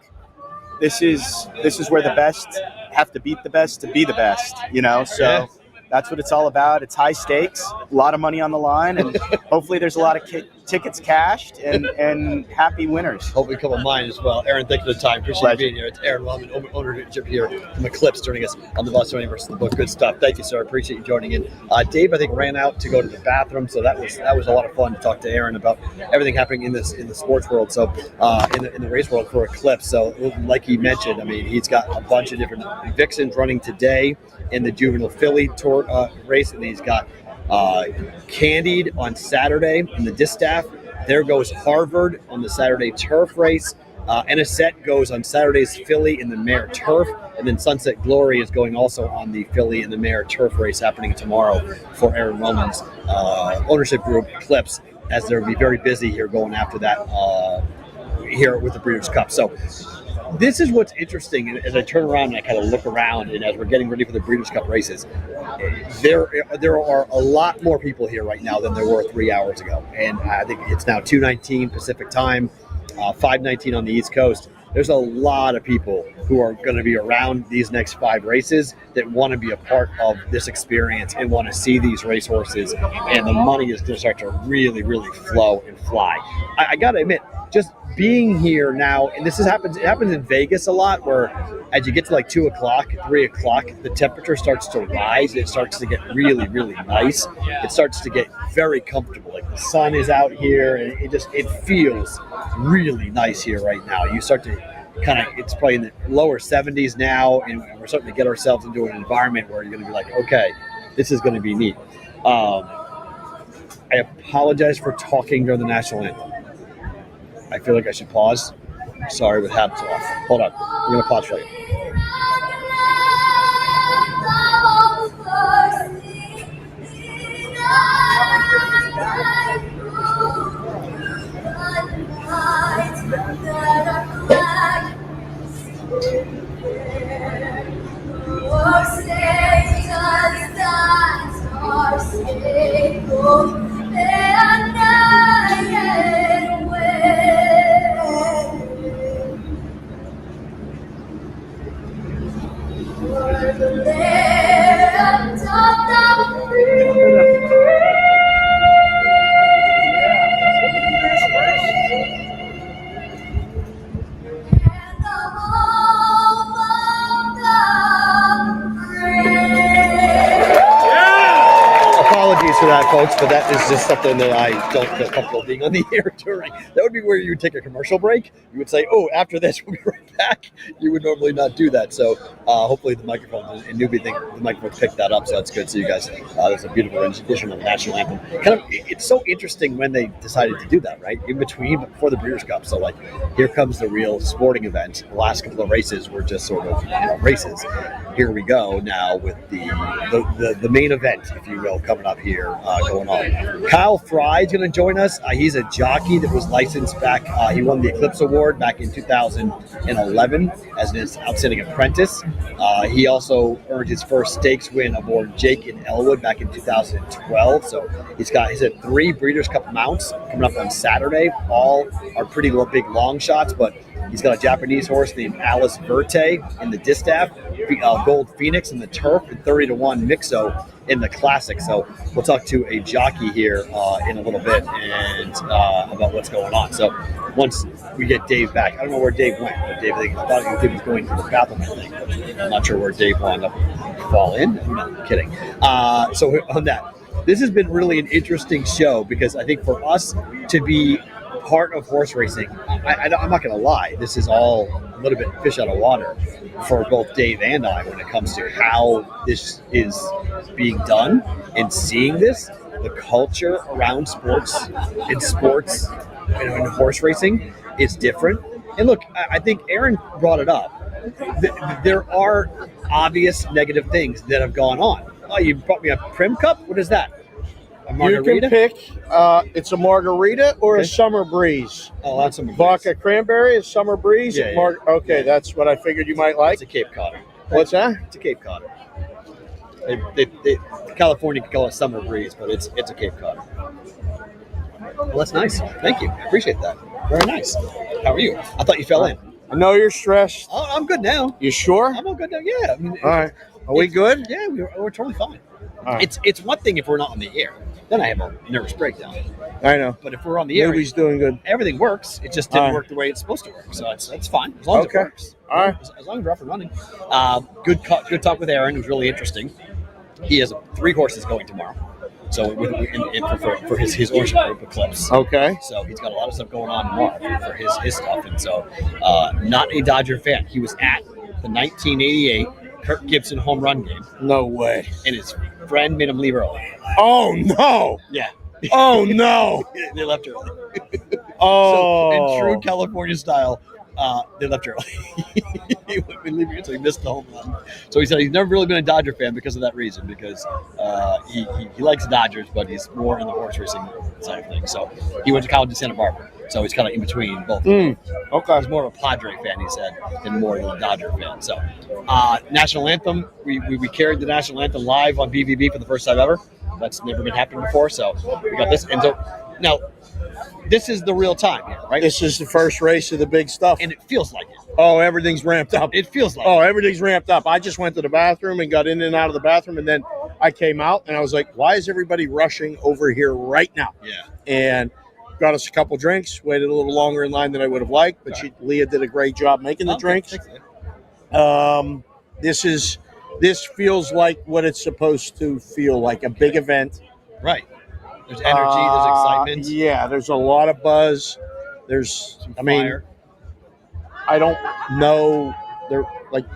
this is where the best have to beat the best to be the best, That's what it's all about. It's high stakes, a lot of money on the line, and hopefully there's a lot of tickets cashed and happy winners. Hopefully a couple of mine as well. Aaron, thank you for the time. Appreciate you being here. It's Aaron Wellman, ownership here from Eclipse, joining us on the Boston versus the Book. Good stuff. Thank you, sir. Appreciate you joining in. Dave, I think, ran out to go to the bathroom, so that was a lot of fun to talk to Aaron about everything happening in the sports world. So in the race world for Eclipse. So like he mentioned, I mean, he's got a bunch of different vixens running today in the juvenile filly tour race, and he's got Candied on Saturday in the distaff. There goes Harvard on the Saturday turf race. Anisette goes on Saturday's filly in the mare turf. And then Sunset Glory is going also on the filly in the mare turf race happening tomorrow for Aaron Wellman's ownership group, Eclipse, as they'll be very busy here going after that here with the Breeder'S Cup. So this is what's interesting. As I turn around and I kind of look around, and as we're getting ready for the Breeder'S Cup races, there are a lot more people here right now than there were 3 hours ago. And I think it's now 2:19 Pacific time, 5:19 on the East Coast. There's a lot of people who are going to be around these next 5 races that want to be a part of this experience and want to see these racehorses. And the money is going to start to really, really flow and fly. I got to admit, just being here now, and it happens in Vegas a lot, where as you get to like 2 o'clock, 3 o'clock, the temperature starts to rise. It starts to get really, really nice. It starts to get very comfortable. Like the sun is out here, and it feels really nice here right now. You start to it's probably in the lower 70s now, and we're starting to get ourselves into an environment where you're going to be like, okay, this is going to be neat. I apologize for talking during the national anthem. I feel like I should pause. Sorry, with hats off. Hold on. We're going to pause for you. Apologies for that, folks, but that is just something that I don't feel comfortable being on the air during. That would be where you would take a commercial break. You would say, oh, after this, we'll be right back. You would normally not do that. So hopefully the microphone, and newbie think the microphone picked that up, so that's good. So you guys, there's a beautiful rendition of the national anthem. It's so interesting when they decided to do that, right? In between, before the Breeder'S Cup. So like, here comes the real sporting event. The last couple of races were just sort of races. Here we go now with the main event, if you will, coming up here going on. Kyle Frey is going to join us. He's a jockey that was licensed back. He won the Eclipse Award back in 2011 as an outstanding apprentice. He also earned his first stakes win aboard Jake in Elwood back in 2012. So he's had 3 Breeder'S Cup mounts coming up on Saturday. All are pretty big long shots, but he's got a Japanese horse named Alice Verte in the distaff, Gold Phoenix in the turf, and 30-1 Mixo in the classic. So we'll talk to a jockey here in a little bit and about what's going on. So once we get Dave back, I don't know where Dave went, but I thought he was going to the bathroom, I think. I'm not sure where Dave wound up fall in. I'm kidding. So on that, this has been really an interesting show because I think for us to be part of horse racing, I'm not going to lie, this is all a little bit fish out of water for both Dave and I when it comes to how this is being done and seeing this, the culture around sports and horse racing is different. And look, I think Aaron brought it up. There are obvious negative things that have gone on. Oh, you brought me a Prim Cup? What is that? A margarita? You can pick. It's a margarita or a summer breeze. Oh, that's summer breeze. Vodka cranberry, a summer breeze. Yeah, Okay, that's what I figured you might like. It's a Cape Codder. What's that? It's a Cape Codder. California can call it summer breeze, but it's a Cape Codder. Well, that's nice. Thank you. I appreciate that. Very nice. How are you? I thought you fell in. I know you're stressed. Oh, I'm good now. You sure? I'm all good now. Yeah. All right. Are we good? Yeah, we're totally fine. Right. It's one thing if we're not on the air. then I have a nervous breakdown. I know. But if we're on the air, Nobody's doing good. everything works. It just didn't work the way it's supposed to work. So that's fine as long as it works. All right. As long as we're up and running. Good talk with Aaron. It was really interesting. He has 3 horses going tomorrow. So for his ownership group, Eclipse. Okay. So he's got a lot of stuff going on in Marr for his stuff. And so not a Dodger fan. He was at the 1988 Kirk Gibson home run game. No way. And his friend made him leave early. Oh, no. Yeah. Oh, no. They left early. Oh. So in true California style, they left early. So he missed the home run. So he said he's never really been a Dodger fan because of that reason, because he likes Dodgers, but he's more in the horse racing side of things. So he went to college in Santa Barbara. So he's kind of in between both. Okay. He's more of a Padre fan, he said, than more of a Dodger fan. So national anthem, we carried the national anthem live on BVB for the first time ever. That's never been happened before. So we got this. And so now this is the real time here, right? This is the first race of the big stuff. And it feels like it. Oh, everything's ramped up. It feels like everything's ramped up. I just went to the bathroom and got in and out of the bathroom, and then I came out and I was like, why is everybody rushing over here right now? Yeah. And got us a couple drinks, waited a little longer in line than I would have liked, but Leah did a great job making the drinks. This feels like what it's supposed to feel like, a big event. Right. There's energy, there's excitement. Yeah, there's a lot of buzz. There's, fire. I don't know.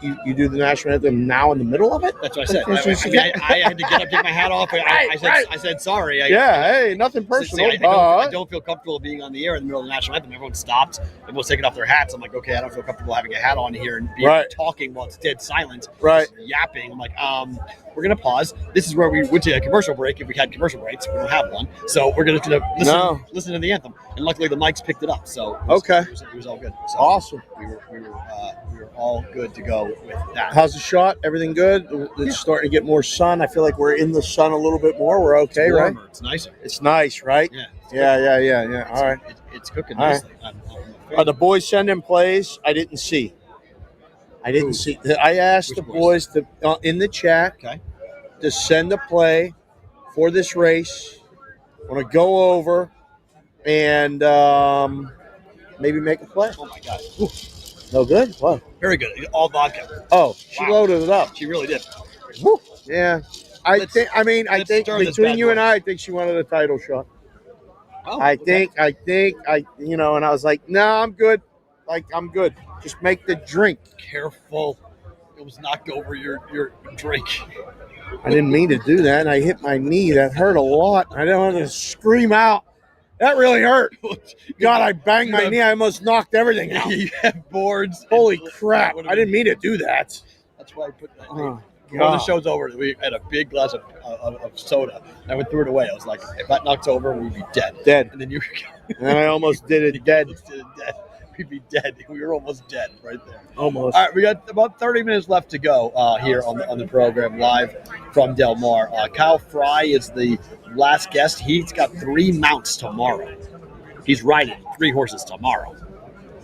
You do the national anthem now in the middle of it? That's what I said. I had to get up, take my hat off. I said sorry. Hey, nothing personal. I don't feel comfortable being on the air in the middle of the national anthem. Everyone stopped. Everyone's taking off their hats. I'm like, okay, I don't feel comfortable having a hat on here and talking while it's dead silent. Right. Just yapping. I'm like, we're going to pause. This is where we went to a commercial break if we had commercial breaks. We don't have one. So we're going to listen to the anthem. And luckily the mics picked it up. So it was all good. So awesome. We were all good to go with that. How's the shot? Everything good? It's starting to get more sun. I feel like we're in the sun a little bit more. We're okay, it's warmer, right? It's nicer. It's nice, right? Yeah. Yeah. All right. It's cooking nicely. Are the boys sending plays? I didn't see. I asked the boys to in the chat to send a play for this race. I want to go over and maybe make a play. Oh my God. Ooh. No good? What? Very good. All vodka. Oh, she loaded it up. She really did. Woo. Yeah. I think between you and I think she wanted a title shot. Oh, I think, and I was like, no, I'm good. I'm good. Just make the drink. Careful. It was knocked over your drink. I didn't mean to do that. And I hit my knee. That hurt a lot. I didn't want to scream out. That really hurt. God, I banged my knee. I almost knocked everything out. You have boards. Holy crap. I didn't mean to do that. That's why I put that. When the show's over, we had a big glass of soda. And I went threw it away. I was like, if that knocks over, we'd be dead. Dead. And then you and I almost did it dead. We'd be dead. We were almost dead right there. Almost. All right, we got about 30 minutes left to go here on the program live from Del Mar. Kyle Frey is the last guest. He's got 3 mounts tomorrow. He's riding 3 horses tomorrow.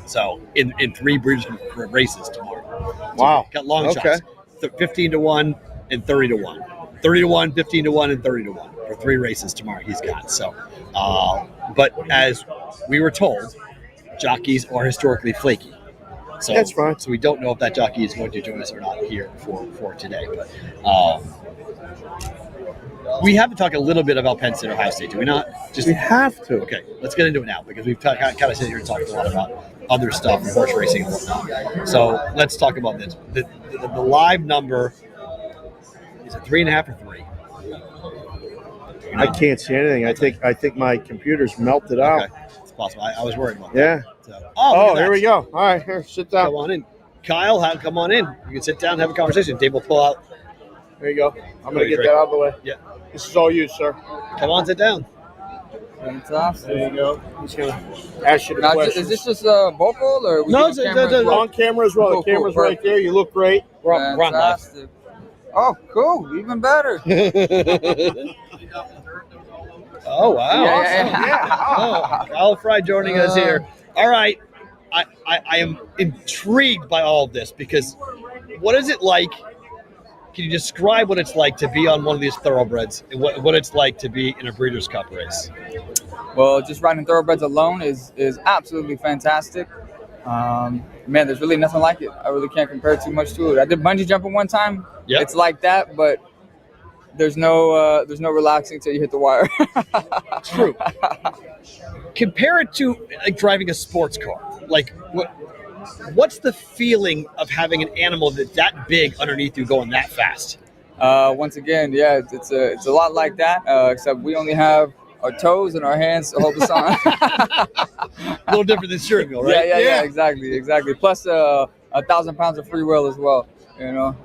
So in 3 Breeder'S races tomorrow. Wow. So got long shots. 15-1 and 30-1. 30-1, 15-1, and 30-1 for 3 races tomorrow he's got. So, but as we were told, jockeys are historically flaky. So that's fine. So we don't know if that jockey is going to join us or not here for today. But we have to talk a little bit about Penn State, Ohio State, do we not? We have to. Okay, let's get into it now because we've kind of sat here and talked a lot about other stuff and horse racing and whatnot. So let's talk about this. The live number, is it 3.5 or 3? I can't see anything. I think my computer's melted out. Okay. It's possible. I was worried about that. So, here we go. All right, here, sit down. Come on in. Kyle, come on in. You can sit down and have a conversation. Dave will pull out. There you go. I'm going to get that out of the way. Yeah. This is all you, sir. Come on, sit down. Fantastic. There you go. He's going to ask you the questions. Is this just vocal or no? It's on camera as well. Cool, the camera's cool, right there. You look great. We're on live. Oh, cool. Even better. Oh, wow. Yeah. Kyle Frey joining us here. All right. I am intrigued by all of this because what is it like Can you describe what it's like to be on one of these thoroughbreds and what it's like to be in a Breeders' Cup race? Well, just riding thoroughbreds alone is absolutely fantastic. Man, there's really nothing like it. I really can't compare too much to it. I did bungee jumping one time. Yep. It's like that, but there's no relaxing till you hit the wire. True. Compare it to like driving a sports car. Like what's the feeling of having an animal that's that big underneath you going that fast? Once again, yeah, it's a lot like that, except we only have our toes and our hands to hold us on. A little different than steering wheel, right? Yeah, exactly. Plus 1,000 pounds of free will as well, you know.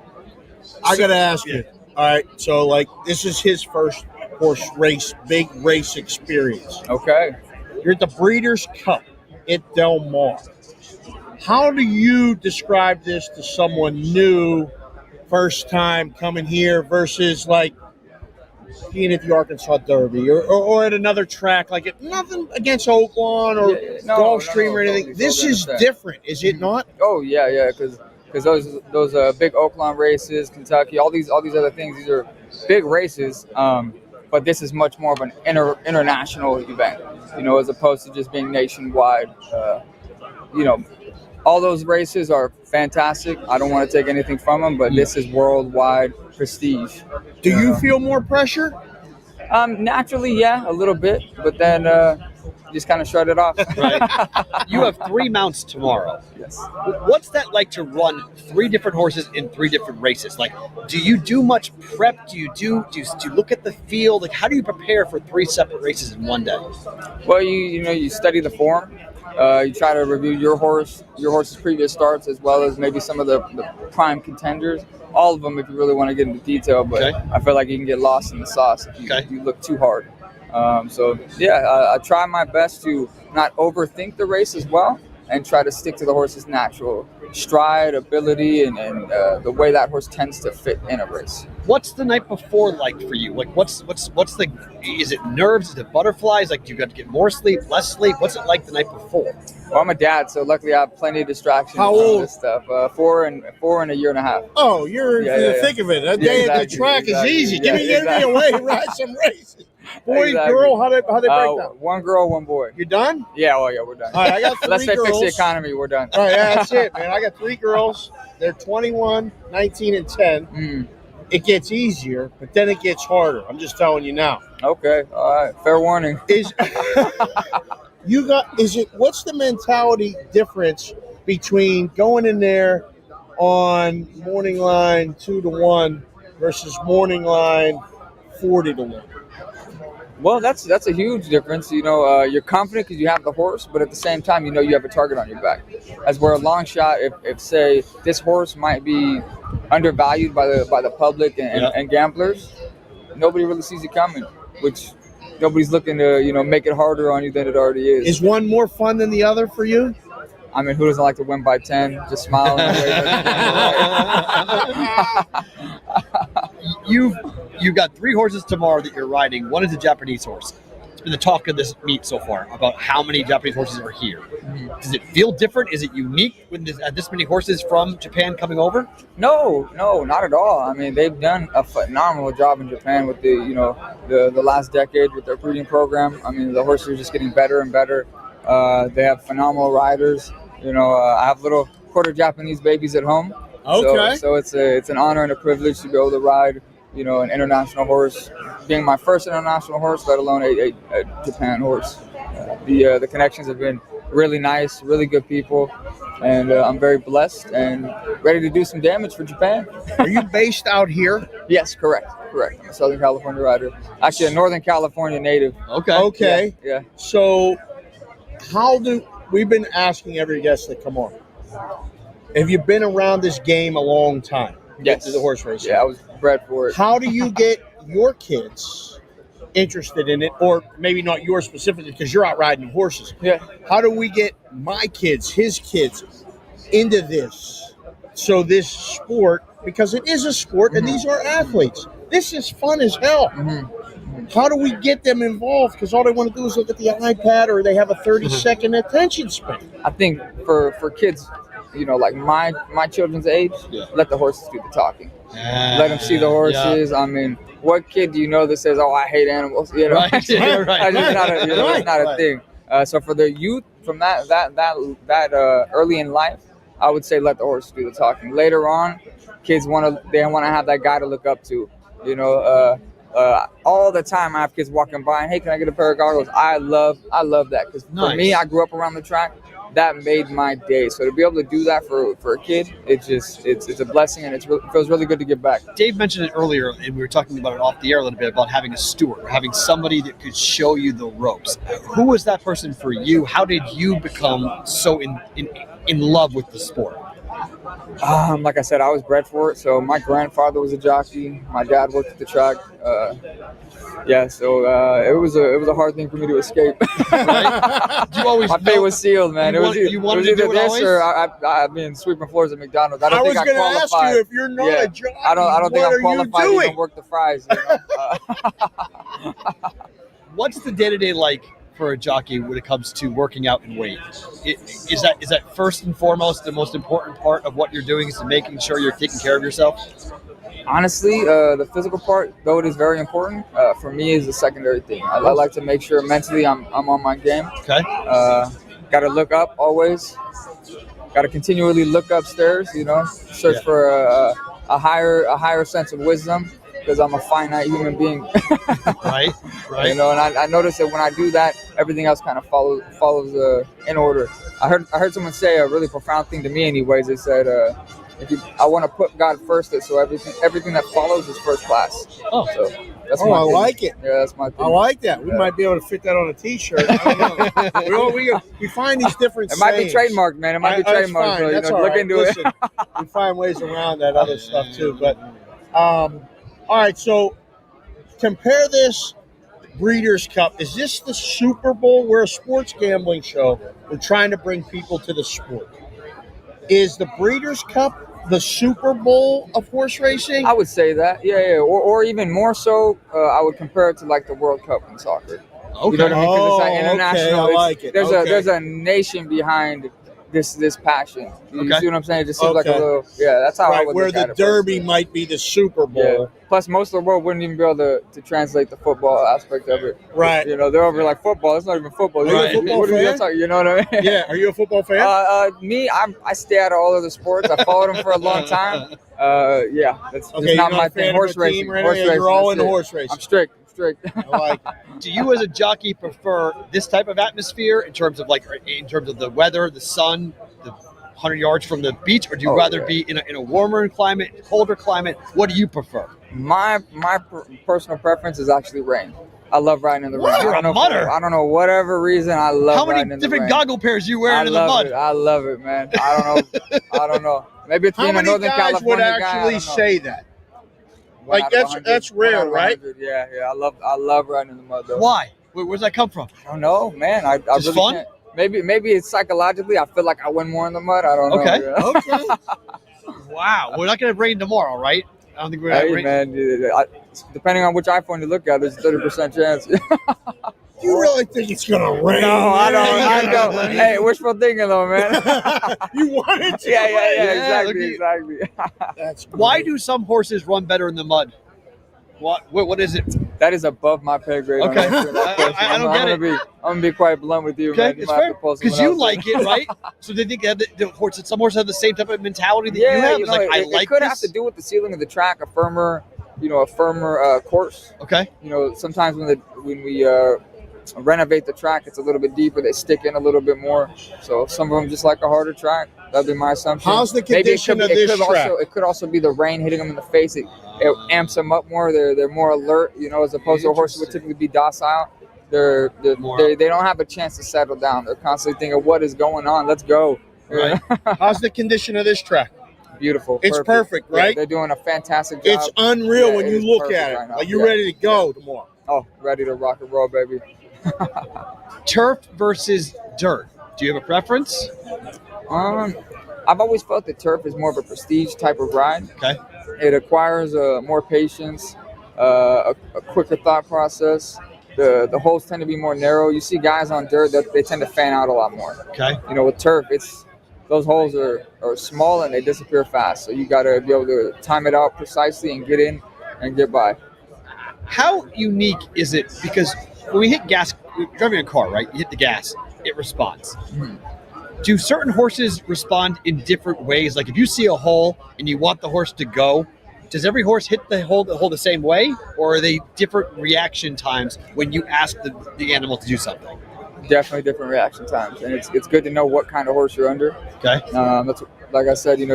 I got to ask you. All right, so like this is his first horse race, big race experience. Okay. You're at the Breeders' Cup at Del Mar. How do you describe this to someone new, first time coming here versus like being at the Arkansas Derby or at another track? Like nothing against Oaklawn or Gulfstream or anything. This is different, is it not? Oh yeah, because those big Oaklawn races, Kentucky, all these other things. These are big races, but this is much more of an international event, you know, as opposed to just being nationwide. You know, all those races are fantastic. I don't want to take anything from them, but this is worldwide prestige. Do you feel more pressure? Naturally, yeah, a little bit, but then just kind of shut it off. Right. You have 3 mounts tomorrow. Yes. What's that like to run 3 different horses in 3 different races? Like, do you do much prep? Do you look at the field? Like, how do you prepare for 3 separate races in one day? Well, you study the form. You try to review your horse's previous starts, as well as maybe some of the prime contenders. All of them, if you really want to get into detail. But I feel like you can get lost in the sauce if you look too hard. So I try my best to not overthink the race as well, and try to stick to the horse's natural stride, ability, and the way that horse tends to fit in a race. What's the night before like for you? Like, what's the? Is it nerves? Is it butterflies? Like, do you got to get more sleep, less sleep? What's it like the night before? Well, I'm a dad, so luckily I have plenty of distractions. How old? This stuff. 4 and a year and a half. Oh, you're in the thick of it. A day at the track is easy. Give me away, ride some races. Boy, girl, how they break down? 1 girl, 1 boy. You done? Yeah, we're done. All right, I got 3 Let's say girls. fix the economy, we're done. All right, that's it, man. I got 3 girls. They're 21, 19, and 10. It gets easier, but then it gets harder. I'm just telling you now. Okay, all right. Fair warning. What's the mentality difference between going in there on morning line 2-1 versus morning line 40-1? Well, that's a huge difference. You know, you're confident because you have the horse, but at the same time, you know you have a target on your back. As where a long shot, if say this horse might be undervalued by the public and gamblers, nobody really sees it coming. Which nobody's looking to make it harder on you than it already is. Is one more fun than the other for you? I mean, who doesn't like to win by 10? Just smile and wave. You've got 3 horses tomorrow that you're riding. One is a Japanese horse. It's been the talk of this meet so far about how many Japanese horses are here. Does it feel different? Is it unique when there's this many horses from Japan coming over? No, not at all. I mean, they've done a phenomenal job in Japan with the last decade with their breeding program. I mean, the horses are just getting better and better. They have phenomenal riders. I have little quarter Japanese babies at home. Okay. So it's an honor and a privilege to be able to ride, an international horse, being my first international horse, let alone a Japan horse. The connections have been really nice, really good people, and I'm very blessed and ready to do some damage for Japan. Are you based out here? Yes, correct. I'm a Southern California rider. Actually, a Northern California native. Okay. Yeah. So we've been asking every guest that come on, have you been around this game a long time? Yes. To the horse racing. Yeah, I was bred for it. How do you get your kids interested in it, or maybe not yours specifically because you're out riding horses? Yeah. How do we get my kids, his kids, into this? So this sport, because it is a sport and these are athletes. This is fun as hell. How do we get them involved? Because all they want to do is look at the iPad, or they have a 30-second attention span. I think for kids like my children's age, let the horses do the talking. Let them see the horses. I mean, what kid do you know that says, "Oh, I hate animals"? Right. It's not a thing. So for the youth, from that early in life, I would say let the horses do the talking. Later on, kids want to have that guy to look up to. All the time I have kids walking by and, hey, can I get a pair of goggles? I love that because for me, I grew up around the track. That made my day. So to be able to do that for a kid, it's a blessing, and it feels really good to give back. Dave mentioned it earlier, and we were talking about it off the air a little bit about having a steward, having somebody that could show you the ropes. Who was that person for you? How did you become so in love with the sport? Like I said, I was bred for it. So my grandfather was a jockey. My dad worked at the track. So it was a hard thing for me to escape. Right? My fate was sealed, man. It was either this always? or I've been sweeping floors at McDonald's. I don't think I qualified. Ask you if you're not a jockey. I don't think I'm qualified to even work the fries. What's the day-to-day like for a jockey when it comes to working out and weight? Is that first and foremost the most important part of what you're doing, is making sure you're taking care of yourself? Honestly, the physical part, though it is very important, for me is a secondary thing. I like to make sure mentally I'm on my game. Okay. Got to look up always. Got to continually look upstairs. Search for a higher sense of wisdom, because I'm a finite human being. Right. And I notice that when I do that, everything else kind of follows in order. I heard someone say a really profound thing to me. Anyways, they said, I want to put God first, so everything that follows is first class. Oh, so that's my I thing. like it. Yeah, that's my thing. I like that. We might be able to fit that on a T-shirt. I don't know. we find these different. It might be trademarked, man. It might be trademarked. So, that's look into Listen, it. we find ways around that other stuff too. But all right. So compare this Breeder's Cup. Is this the Super Bowl? We're a sports gambling show. We're trying to bring people to the sport. Is the Breeder's Cup the Super Bowl of horse racing? I would say that, yeah. Or even more so, I would compare it to like the World Cup in soccer. Okay. You know what I mean? 'Cause it's like international. Okay, I like it. There's a nation behind this passion. You see what I'm saying? It just seems like a little, that's how I would where look the at it. Derby might be the Super Bowl. Yeah. Plus, most of the world wouldn't even be able to translate the football aspect of it. Right. They're over like football. It's not even football. Are you a football fan? You know what I mean? Yeah. Are you a football fan? Me, I stay out of all of the sports. I followed them for a long time. That's just not my thing. Horse racing. You're all into horse racing. I'm strict. I like it. Do you, as a jockey, prefer this type of atmosphere in terms of the weather, the sun, the 100 yards from the beach, or do you rather be in a warmer climate, colder climate? What do you prefer? My personal preference is actually rain. I love riding in the rain. You're a mudder. I don't know, whatever reason, I love How riding many in the different rain. goggle pairs you wearing in the mud? I love it, man. I don't know. Maybe it's being a Northern California would guy. actually say that? One Like out of 100, that's rare, one out of right? 100. Yeah. I love riding in the mud though. Why? Where's that come from? I don't know, man. I Just really fun? can't. Maybe it's psychologically. I feel like I win more in the mud. I don't know. Okay. Yeah. Okay. Wow. We're not going to rain tomorrow, right? I don't think we're going to Hey, rain. man. Depending on which iPhone you look at, there's a 30% chance. You really think it's gonna rain? No, I don't. Hey, wishful thinking though, man. You want it to Yeah, rain. exactly. That's Why do some horses run better in the mud? What is it? That is above my pay grade. Okay. I don't get it. I'm gonna be quite blunt with you, Okay, man. You it's might have fair. to pull Because someone you else. like it, right? So they think some horses have the same type of mentality that you Yeah, have. you It's know, like, it could have to do with the ceiling of the track, a firmer course. Okay. Sometimes when we renovate the track, it's a little bit deeper. They stick in a little bit more. So some of them just like a harder track. That'd be my assumption. How's the condition of this track? It could also be the rain hitting them in the face. It amps them up more. They're more alert, as opposed to a horse who would typically be docile. They don't have a chance to settle down. They're constantly thinking, what is going on? Let's go. Right. How's the condition of this track? Beautiful. It's perfect, right? Yeah, they're doing a fantastic job. It's unreal Yeah, when it you is look perfect at it. right now. Like you're ready to go tomorrow. Oh, ready to rock and roll, baby. Turf versus dirt. Do you have a preference? I've always felt that turf is more of a prestige type of ride. Okay. It acquires more patience, a quicker thought process. The holes tend to be more narrow. You see guys on dirt that they tend to fan out a lot more. Okay. With turf, those holes are small and they disappear fast. So you got to be able to time it out precisely and get in and get by. How unique is it? Because when we hit gas, we're driving a car, right? You hit the gas, it responds. Mm-hmm. Do certain horses respond in different ways? Like if you see a hole and you want the horse to go, does every horse hit the hole the same way? Or are they different reaction times when you ask the animal to do something? Definitely different reaction times. And it's good to know what kind of horse you're under. Okay. That's like I said, you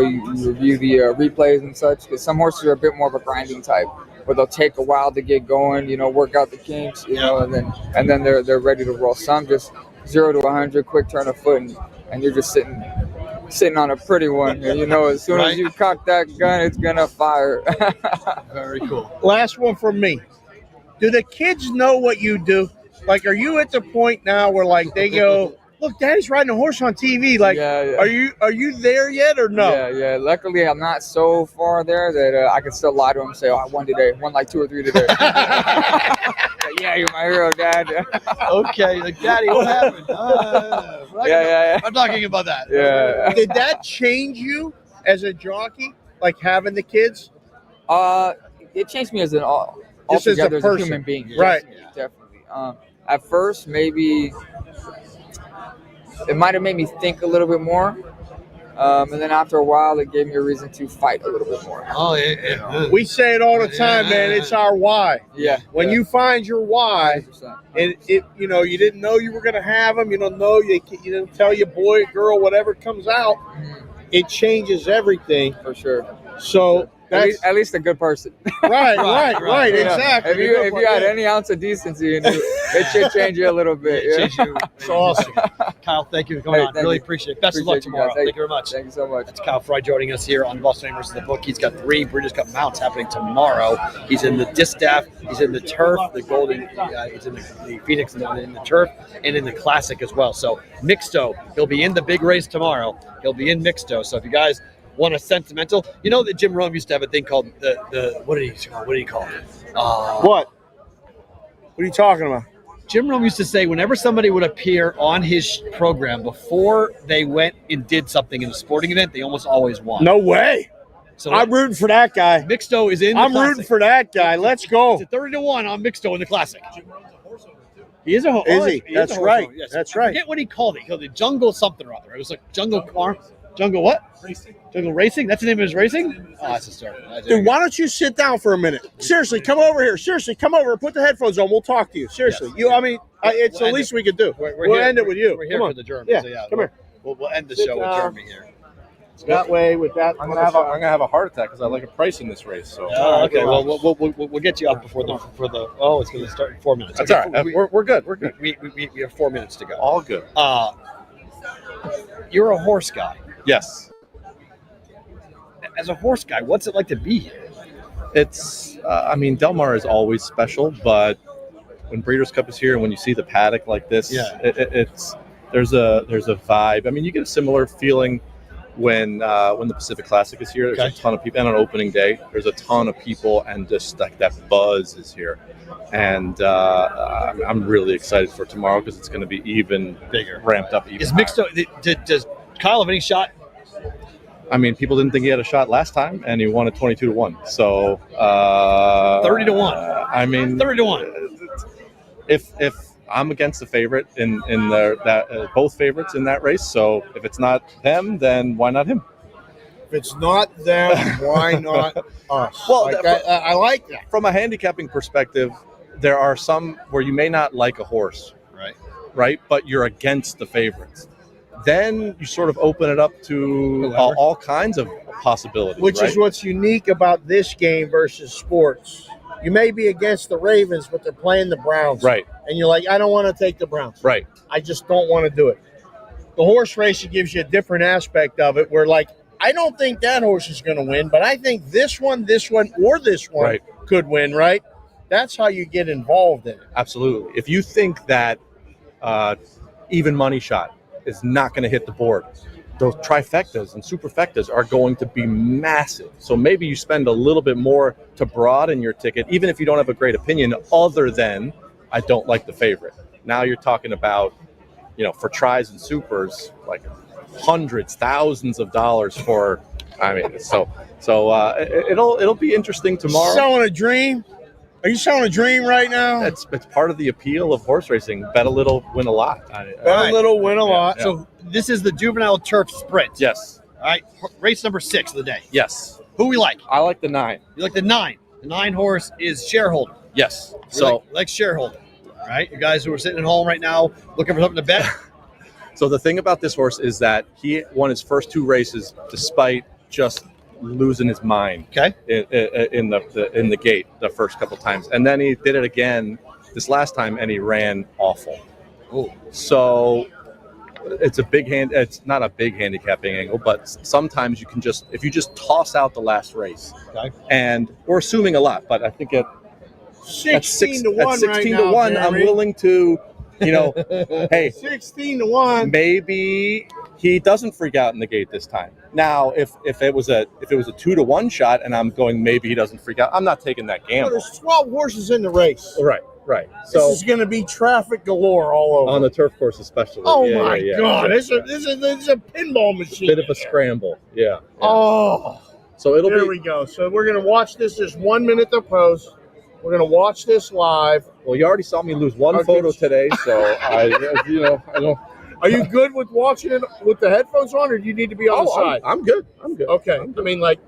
review the replays and such, because some horses are a bit more of a grinding type, where they'll take a while to get going, work out the kinks, and then they're ready to roll. Some just 0 to 100, quick turn of foot, and you're just sitting on a pretty one. As soon as you cock that gun, it's gonna fire. Very cool. Last one from me. Do the kids know what you do? Like, are you at the point now where like they go, look, Daddy's riding a horse on TV. Like, yeah. Are you there yet or no? Yeah. Luckily, I'm not so far there that I can still lie to them and say, I won today. Won like 2 or 3 today. Yeah, you're my hero, Dad. Okay, like, Daddy, what happened? Yeah. I'm talking about that. Yeah. Did that change you as a jockey, like having the kids? It changed me as an altogether as a human being. Right. Definitely. At first, maybe it might have made me think a little bit more. And then after a while, it gave me a reason to fight a little bit more. Oh, yeah. We say it all the time, man. It's our why. Yeah. When you find your why, 100%. and you didn't know you were going to have them. You don't know. You didn't tell your boy, girl, whatever comes out. It changes everything. For sure. So at least a good person. Right. Exactly. If you had any ounce of decency in you, it should change you a little bit. It's awesome. Kyle, thank you for coming on. Really appreciate it. Best of luck tomorrow. Thank you very much. Thank you so much. That's Kyle Frey joining us here on Boston versus the Book. He's got 3 Breeder's Cup mounts happening tomorrow. He's in the distaff, he's in the turf, the golden, he's in the Phoenix in the turf, and in the classic as well. So mixto, he'll be in the big race tomorrow. He'll be in mixto. So if you guys want a sentimental, that Jim Rome used to have a thing called the what did he call it? What are you talking about? Jim Rome used to say whenever somebody would appear on his program before they went and did something in a sporting event, they almost always won. No way. So I'm rooting for that guy. Mixto is in the I'm classic. rooting for that guy. Let's go. It's a 30-1 on Mixto in the classic. He is a horse. Is he? That's a horse right. owner, yes. That's I right. forget what he called it. He called it Jungle something or other. It was like Jungle Car. Jungle what? Racing. Jungle Racing? That's the name of his racing? Oh, that's a start. Dude, why don't you sit down for a minute? Seriously, come over here. Seriously, come over. Put the headphones on. We'll talk to you. Seriously. Yes. It's the least we could do. We'll end it with you. We're here Come for on. the German. Yeah, So come here. We'll end the Sit show with down. Jeremy here. That way, with that, I'm gonna have a heart attack because I like a price in this race. So Okay. Well, we'll get you up before the. Oh, it's going to start in 4 minutes. That's Okay, all right. We're good. We're good. We have 4 minutes to go. All good. You're a horse guy. Yes. As a horse guy, what's it like to be here? It's. Del Marr is always special, but when Breeder's Cup is here and when you see the paddock like this, there's a vibe. I mean, you get a similar feeling when the Pacific Classic is here. There's a ton of people, and on opening day, there's a ton of people, and just like that buzz is here. And I'm really excited for tomorrow because it's going to be even bigger, ramped up. Even is mixed up? Does Kyle have any shot? I mean, people didn't think he had a shot last time, and he won at 22-1. So 30-1. I mean, 30-1. If I'm against the favorite in both favorites in that race, so if it's not them, then why not him? If it's not them, why not us? Well, I like that. From a handicapping perspective, there are some where you may not like a horse, right? But you're against the favorites. Then you sort of open it up to all kinds of possibilities. Which is what's unique about this game versus sports. You may be against the Ravens, but they're playing the Browns. Right. And you're like, I don't want to take the Browns. Right. I just don't want to do it. The horse racing gives you a different aspect of it where, like, I don't think that horse is going to win, but I think this one, or this one could win, right? That's how you get involved in it. Absolutely. If you think that even money shot is not going to hit the board, those trifectas and superfectas are going to be massive. So maybe you spend a little bit more to broaden your ticket, even if you don't have a great opinion other than I don't like the favorite. Now you're talking about, for tries and supers, like hundreds, thousands of dollars for. I mean, it'll be interesting tomorrow. Selling a dream? Are you selling a dream right now? It's part of the appeal of horse racing. Bet a little, win a lot. Bet a little, win a lot. Yeah. So this is the juvenile turf sprint. Yes. All right, race number 6 of the day. Yes. Who we like? I like the 9. You like the 9. The 9 horse is Shareholder. Yes. So like Shareholder. All right, you guys who are sitting at home right now looking for something to bet. So the thing about this horse is that he won his first 2 races despite just losing his mind. Okay. In the gate the first couple times, and then he did it again this last time, and he ran awful. Oh. So it's a big hand. It's not a big handicapping angle, but sometimes you can if you just toss out the last race. Okay. And we're assuming a lot, but I think at 16 to 1 16 right to now, 1, Jeremy. I'm willing to, hey, 16 to 1. maybe he doesn't freak out in the gate this time. Now, if it was a 2 to 1 shot, and I'm going maybe he doesn't freak out, I'm not taking that Well, gamble. there's 12 horses in the race. Right. This So is going to be traffic galore all over. on the turf course, especially. Oh Yeah, my yeah, yeah. God! This is a pinball machine. Bit of a scramble. Yeah. Oh, So it'll there be. we go. So we're going to watch this. There's 1 minute to post. We're going to watch this live. Well, you already saw me lose one Okay. photo today, so I don't. Are you good with watching it with the headphones on, or do you need to be on the side? I'm good. Okay. I mean, like,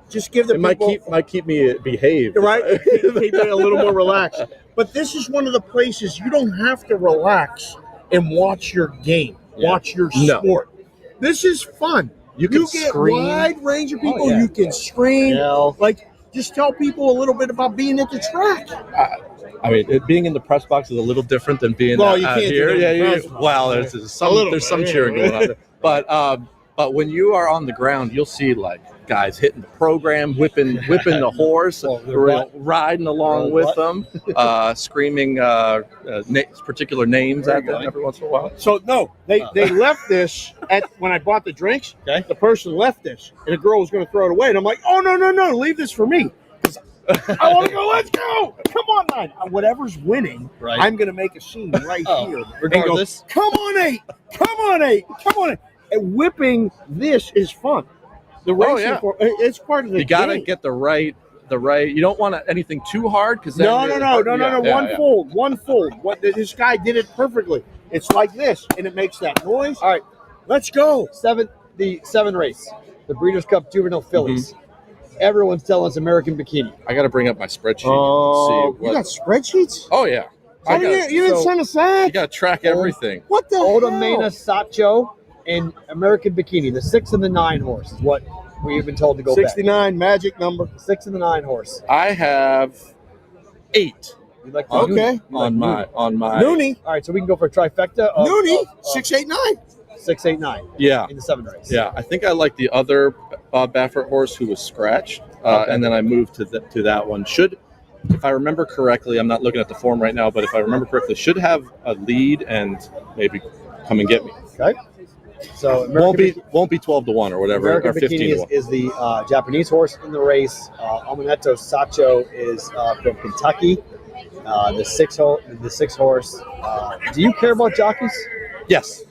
just give the It people might keep me behaved. right. Keep it a little more relaxed. But this is one of the places you don't have to relax and watch your game, watch your No. sport. This is fun. You can get scream. wide range of people. yeah. You can scream. Yell. Like, just tell people a little bit about being at the track. I mean, being in the press box is a little different than being Well, out you can't do here. that in Yeah, the yeah. press box. Well, there's some bit, cheering yeah. going on there. But when you are on the ground, you'll see like guys hitting the program, whipping the horse, riding along with them, screaming particular names at them every once in a while. So no, they left this at when I bought the drinks. Okay. The person left this, and the girl was going to throw it away, and I'm like, oh no, leave this for me. 'Cause I want to go. Let's go. Come on, 9. Whatever's winning, Right. I'm going to make a scene right here. regardless. And go, come on, 8. Come on, 8. Come on, 8. And whipping this is fun. The racing, yeah. It's part of the You got to game. get the right. You don't want anything too hard because No. One fold. This guy did it perfectly. It's like this, and it makes that noise. All right, let's go. The 7 race, the Breeder's Cup Juvenile Fillies. Everyone's telling us American Bikini. I got to bring up my spreadsheet. Oh, and see you got spreadsheets? Oh yeah. You didn't send us that? You got to track everything. What the Oda hell? Mena Sacho and American Bikini, the 6 and the 9 horse is what we've been told to go 69 magic number. 6 and the 9 horse. I have 8. You like Okay. on my Noonie. All right, so we can go for a trifecta. Noonie. 689. 6, 8, 9. Yeah. In the 7 race. Yeah, I think I like the other Bob Baffert horse who was scratched, and then I moved to that one. If I remember correctly, I'm not looking at the form right now, but if I remember correctly, should have a lead and maybe come and get me. Okay. So Won't be 12 to 1 or whatever, American or 15 to Bikini 1. is the Japanese horse in the race. Amaneto Sacho is from Kentucky. The six horse. Do you care about jockeys? Yes.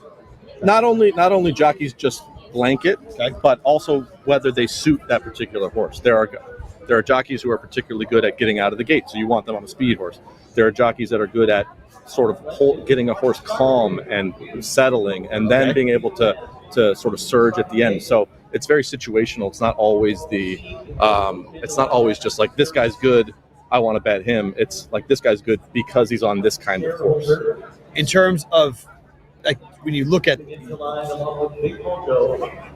Not only jockeys just blanket, but also whether they suit that particular horse. There are jockeys who are particularly good at getting out of the gate, so you want them on a speed horse. There are jockeys that are good at sort of getting a horse calm and settling, and then being able to sort of surge at the end. So it's very situational. It's not always it's not always just like this guy's good, I want to bet him. It's like this guy's good because he's on this kind of horse. In terms of like when you look at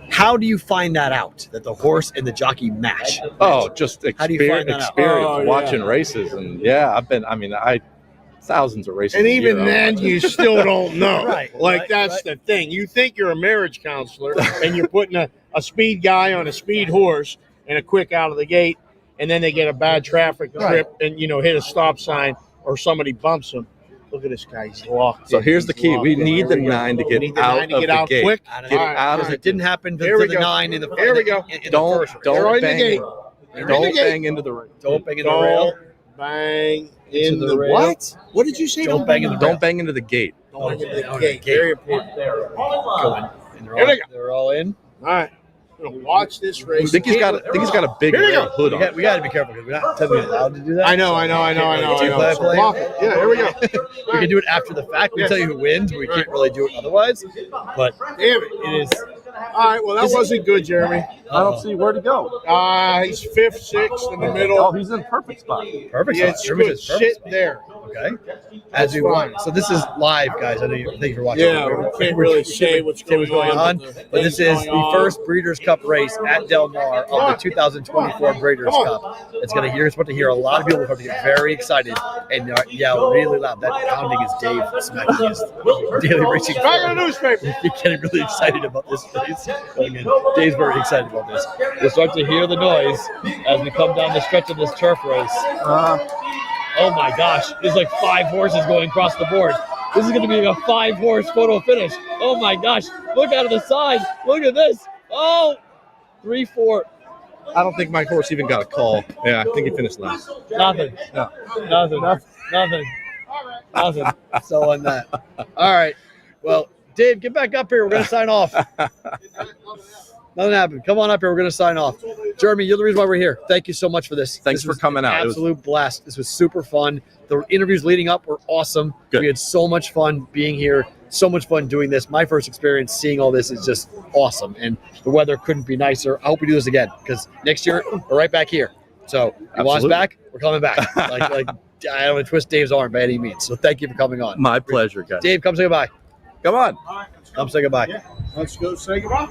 how do you find that out that the horse and the jockey match? Oh, just How do you find that out? experience watching races, and thousands of races. And a even year. then, you still don't know. Right. That's the thing. You think you're a marriage counselor, and you're putting a speed guy on a speed horse and a quick out of the gate, and then they get a bad traffic trip and hit a stop sign or somebody bumps them. Look at this guy. He's locked. So here's the key. We need the 9 to get out of the gate. Quick. Get out of It didn't happen to Here we the go. 9 in the Here we go. Don't They're in the bang. gate. Don't bang into the ring. Don't bang in the rail. Bang in the the rail. what? What did you say? Don't bang in the Don't bang into the gate. Don't bang in the gate. Very important. And Here they go. they're all in. All right. I'm going to watch this race. I think he's got a big Here we red go. hood on. We got to be careful because we're not technically allowed to do that. I know. Play. Block it. Yeah, here we go. We can do it after the fact. We tell you who wins. We can't really do it otherwise. But Damn it. it is. All right, well, that wasn't good, Jeremy. I don't see where to go. He's 5th, 6th in the middle. Oh, he's in perfect spot. Perfect. Yeah, spot. it's Jeremy good. says perfect Sit spot. there. Okay. As we want. So this is live, guys. I know you thank you for watching. Yeah, we can't really say what's going on. But this is the first Breeders' Cup race at Del Mar of the 2024 Breeders' Cup. You're supposed to hear a lot of people are going to get very excited and yell really loud. That pounding is Dave smacking his daily racing. Back in the newspaper. You're getting really excited about this race. Again, Dave's very excited about this. You'll start to hear the noise as we come down the stretch of this turf race. Oh my gosh, there's like 5 horses going across the board. This is going to be a 5-horse photo finish. Oh my gosh, look out of the side. Look at this. Oh, 3, 4. I don't think my horse even got a call. Yeah, I think he finished last. Nothing. No. Nothing. So on that. All right. Well, Dave, get back up here. We're going to sign off. Nothing happened. Come on up here. We're going to sign off. Jeremy, you're the reason why we're here. Thank you so much for this. Thanks for coming out. Absolute blast. This was super fun. The interviews leading up were awesome. Good. We had so much fun being here. So much fun doing this. My first experience seeing all this is just awesome. And the weather couldn't be nicer. I hope we do this again because next year we're right back here. So you want us back? We're coming back. like I don't want to twist Dave's arm by any means. So thank you for coming on. My pleasure, guys. Dave, come say goodbye. Come on. Come say goodbye. Yeah, let's go say goodbye.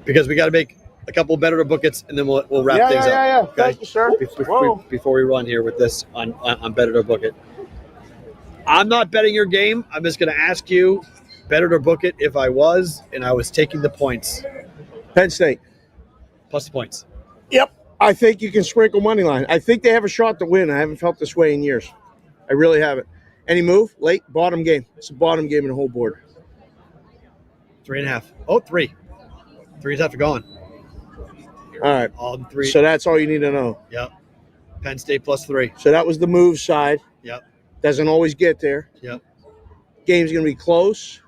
Because we got to make a couple better bookets and then we'll wrap things up. Yeah. Okay? Thank you, sir. Before we run here with this on Better to Book It. I'm not betting your game. I'm just going to ask you, better to book it if I was, and I was taking the points. Penn State. Plus the points. Yep. I think you can sprinkle money line. I think they have a shot to win. I haven't felt this way in years. I really haven't. Any move? Late? Bottom game. It's the bottom game in the whole board. 3.5. Oh, 3. 3's after gone. All right. All 3. So that's all you need to know. Yep. Penn State plus 3. So that was the move side. Yep. Doesn't always get there. Yep. Game's going to be close.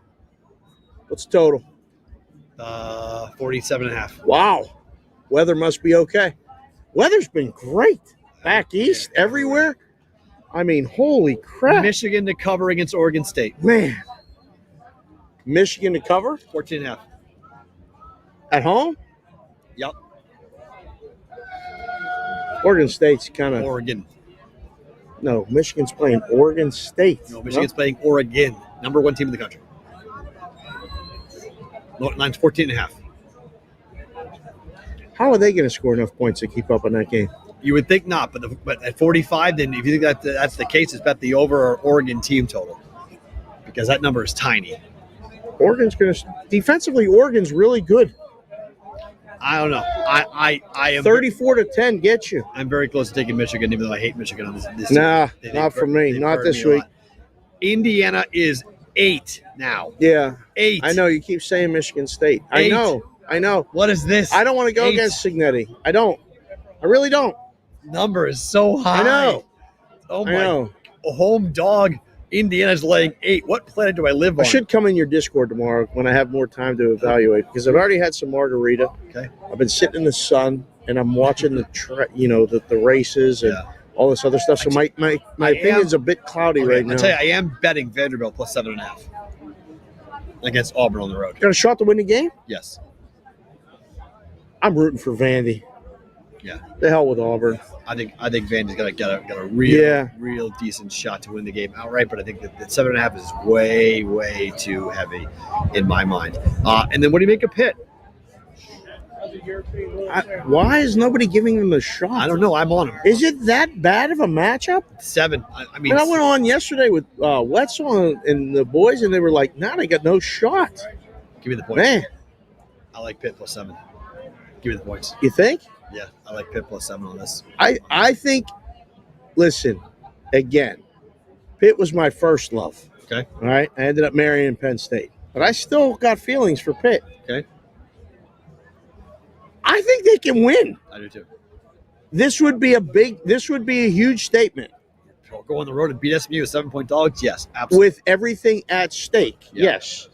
What's the total? 47.5. Wow. Weather must be okay. Weather's been great. Back east, everywhere. I mean, holy crap. Michigan to cover against Oregon State. Man. Michigan to cover? 14.5. At home? Yep. Oregon State's kind of... Oregon. No, Michigan's playing Oregon State. No, Michigan's playing Oregon. Number 1 team in the country. Line's 14.5. How are they going to score enough points to keep up on that game? You would think not, but at 45, then if you think that's the case, it's bet the over or Oregon team total because that number is tiny. Oregon's going to defensively. Oregon's really good. I don't know. I am 34-10 gets you. I'm very close to taking Michigan, even though I hate Michigan on this. Nah, not for me. Not this week. Indiana is 8 now. Yeah, 8. I know you keep saying Michigan State. 8. I know. What is this? I don't want to go 8. against Signetti. I don't. I really don't. Number is so high. I know. Oh I my! know. Home dog. Indiana's laying 8. What planet do I live on? I should come in your Discord tomorrow when I have more time to evaluate because I've already had some margarita. Okay. I've been sitting in the sun and I'm watching the races and all this other stuff. So my opinion's a bit cloudy right now. I tell you, I am betting Vanderbilt plus 7.5 against Auburn on the road. Got a shot to win the game? Yes. I'm rooting for Vandy. Yeah. The hell with Auburn. I think Vandy's got a real decent shot to win the game outright, but I think that 7.5 is way too heavy in my mind. And then what do you make of Pitt? Why is nobody giving them a shot? I don't know. I'm on them. Is it that bad of a matchup? 7. I mean, I went on yesterday with Wetzel and the boys, and they were like, "Nah, they got no shot." Give me the points. Man, I like Pitt plus 7. Give me the points. you think? Yeah, I like Pitt plus 7 on this. I think. Listen, again, Pitt was my first love. Okay. All right, I ended up marrying Penn State, but I still got feelings for Pitt. Okay. I think they can win. I do too. This would be a huge statement. Go on the road and beat SMU with 7-point dogs? Yes, absolutely. With everything at stake, yes.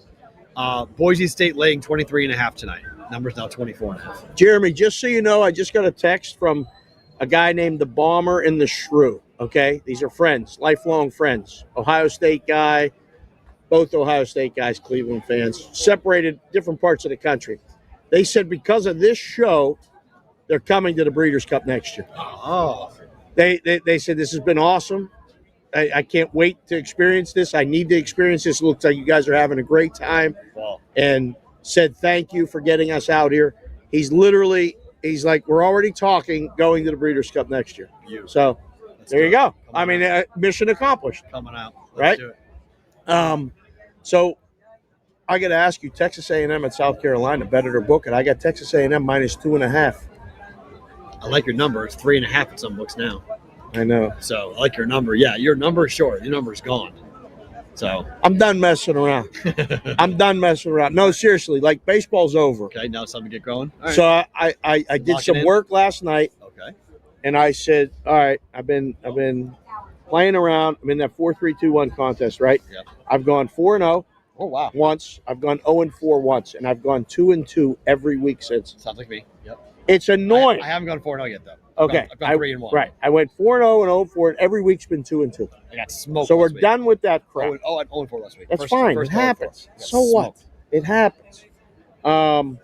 Boise State laying 23.5 tonight. Number's now 24.5. Jeremy, just so you know, I just got a text from a guy named the Bomber and the Shrew. Okay, these are friends, lifelong friends. Ohio State guy, both Ohio State guys, Cleveland fans, separated different parts of the country. They said because of this show, they're coming to the Breeders' Cup next year. Oh, they said this has been awesome. I can't wait to experience this. I need to experience this. It looks like you guys are having a great time. Wow. And said thank you for getting us out here. He's like, we're already talking going to the Breeders' Cup next year. So there you go. I mean, mission accomplished. Coming out. Right? Do it. So I got to ask you, Texas A&M at South Carolina, better to book it. I got Texas A&M -2.5. I like your number. It's 3.5 at some books now. I know. So I like your number. Yeah, your number is short. Your number's gone. So I'm done messing around. No, seriously, like baseball's over. Okay, now it's time to get going. All right. So I did Lock it some in. work last night. Okay. And I said, all right, I've been playing around. I'm in that 4-3-2-1 contest, right? Yeah. I've gone 4-0. Oh wow. Once. I've gone 0-4 once, and I've gone 2-2 every week since. Sounds like me. Yep. It's annoying. I haven't gone 4-0 yet though. Okay. I've gone 3-1. Right. I went 4-0 and 0-4, and every week's been 2-2. I got smoked. So we're last week. done with that crap. I'm 0-4 last week. That's fine. It 0-4. happens. Got So what? smoked. It happens. I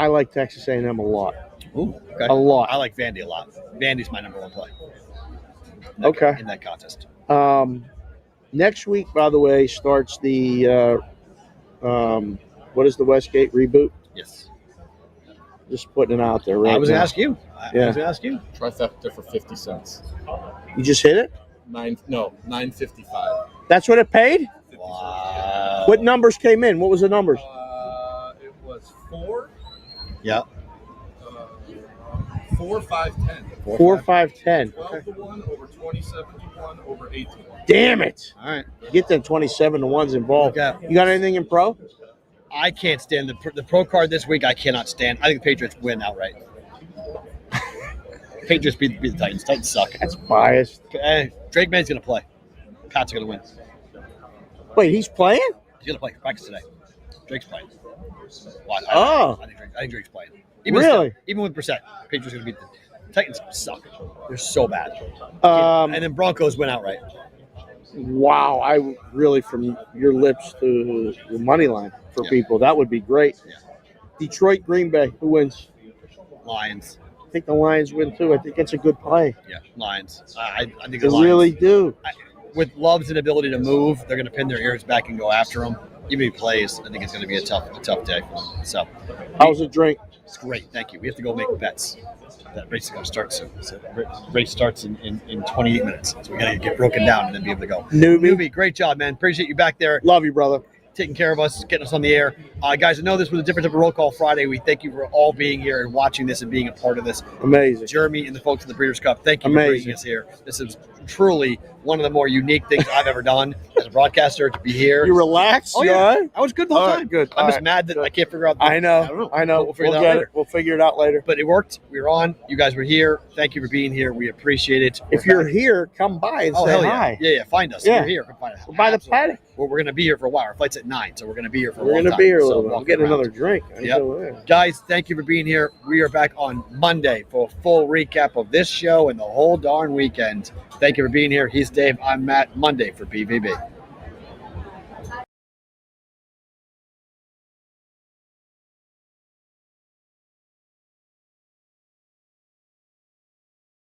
like Texas A&M a lot. Ooh, okay. A lot. I like Vandy a lot. Vandy's my number one play. In that contest. Next week, by the way, starts the what is the Westgate reboot? Yes. Just putting it out there right I was now. going to ask you. I was going to ask you. Trifecta for 50 cents. You just hit it? $9.55. That's what it paid? Wow. What numbers came in? What was the numbers? It was 4. Yeah. 4, 5, 10. 4, 5, 10. 12 to 1 over 27 to 1 over 8 to 1. Damn it. All right. Get them 27 to 1s involved. Okay. You got anything in pro? I can't stand the pro card this week. I cannot stand. I think the Patriots win outright. Patriots beat the Titans. Titans suck. That's biased. Drake May's going to play. Pats are going to win. Wait, he's playing? He's going to play practice today. Drake's playing. Oh. I think Drake's playing. Really? Even with Brissett, Patriots are going to beat the Titans. Suck. They're so bad. Um, and then Broncos win outright. Wow, I really, from your lips to the money line for people, that would be great. Yeah. Detroit, Green Bay, who wins? Lions. I think the Lions win too. I think it's a good play. Yeah, Lions. I think They the Lions. really do. With Love's inability to move, they're going to pin their ears back and go after him. Even if he plays, I think it's going to be a tough day for him. So, how's the drink? It's great. Thank you. We have to go make bets. That race is going to start soon. So race starts in 28 minutes. So we got to get broken down and then be able to go. Newbie, great job, man. Appreciate you back there. Love you, brother. Taking care of us, getting us on the air. Guys, I know this was a different type of Roll Call Friday. We thank you for all being here and watching this and being a part of this. Amazing. Jeremy and the folks at the Breeders' Cup, thank you for bringing us here. This is truly one of the more unique things I've ever done as a broadcaster to be here. You relaxed? Oh, You yeah. all right? I was good the whole All time. right, good. I'm All just right. mad that I can't figure out. I know. We'll figure that out get later. it. We'll figure it out later. But it worked. We were on. You guys were here. Thank you for being here. We appreciate it. If you're here, come by and say hell yeah. hi. Yeah, find us. Yeah. If you're here. Come find us. We're by the paddock. Well, we're going to be here for a while. Our flight's at 9, so we're going to be here for a We're long going time. to be here a So little bit. I'm walking getting around. another drink. Yep. Guys, thank you for being here. We are back on Monday for a full recap of this show and the whole darn weekend. Thank you for being here. He's Dave. I'm Matt. Monday for PVB.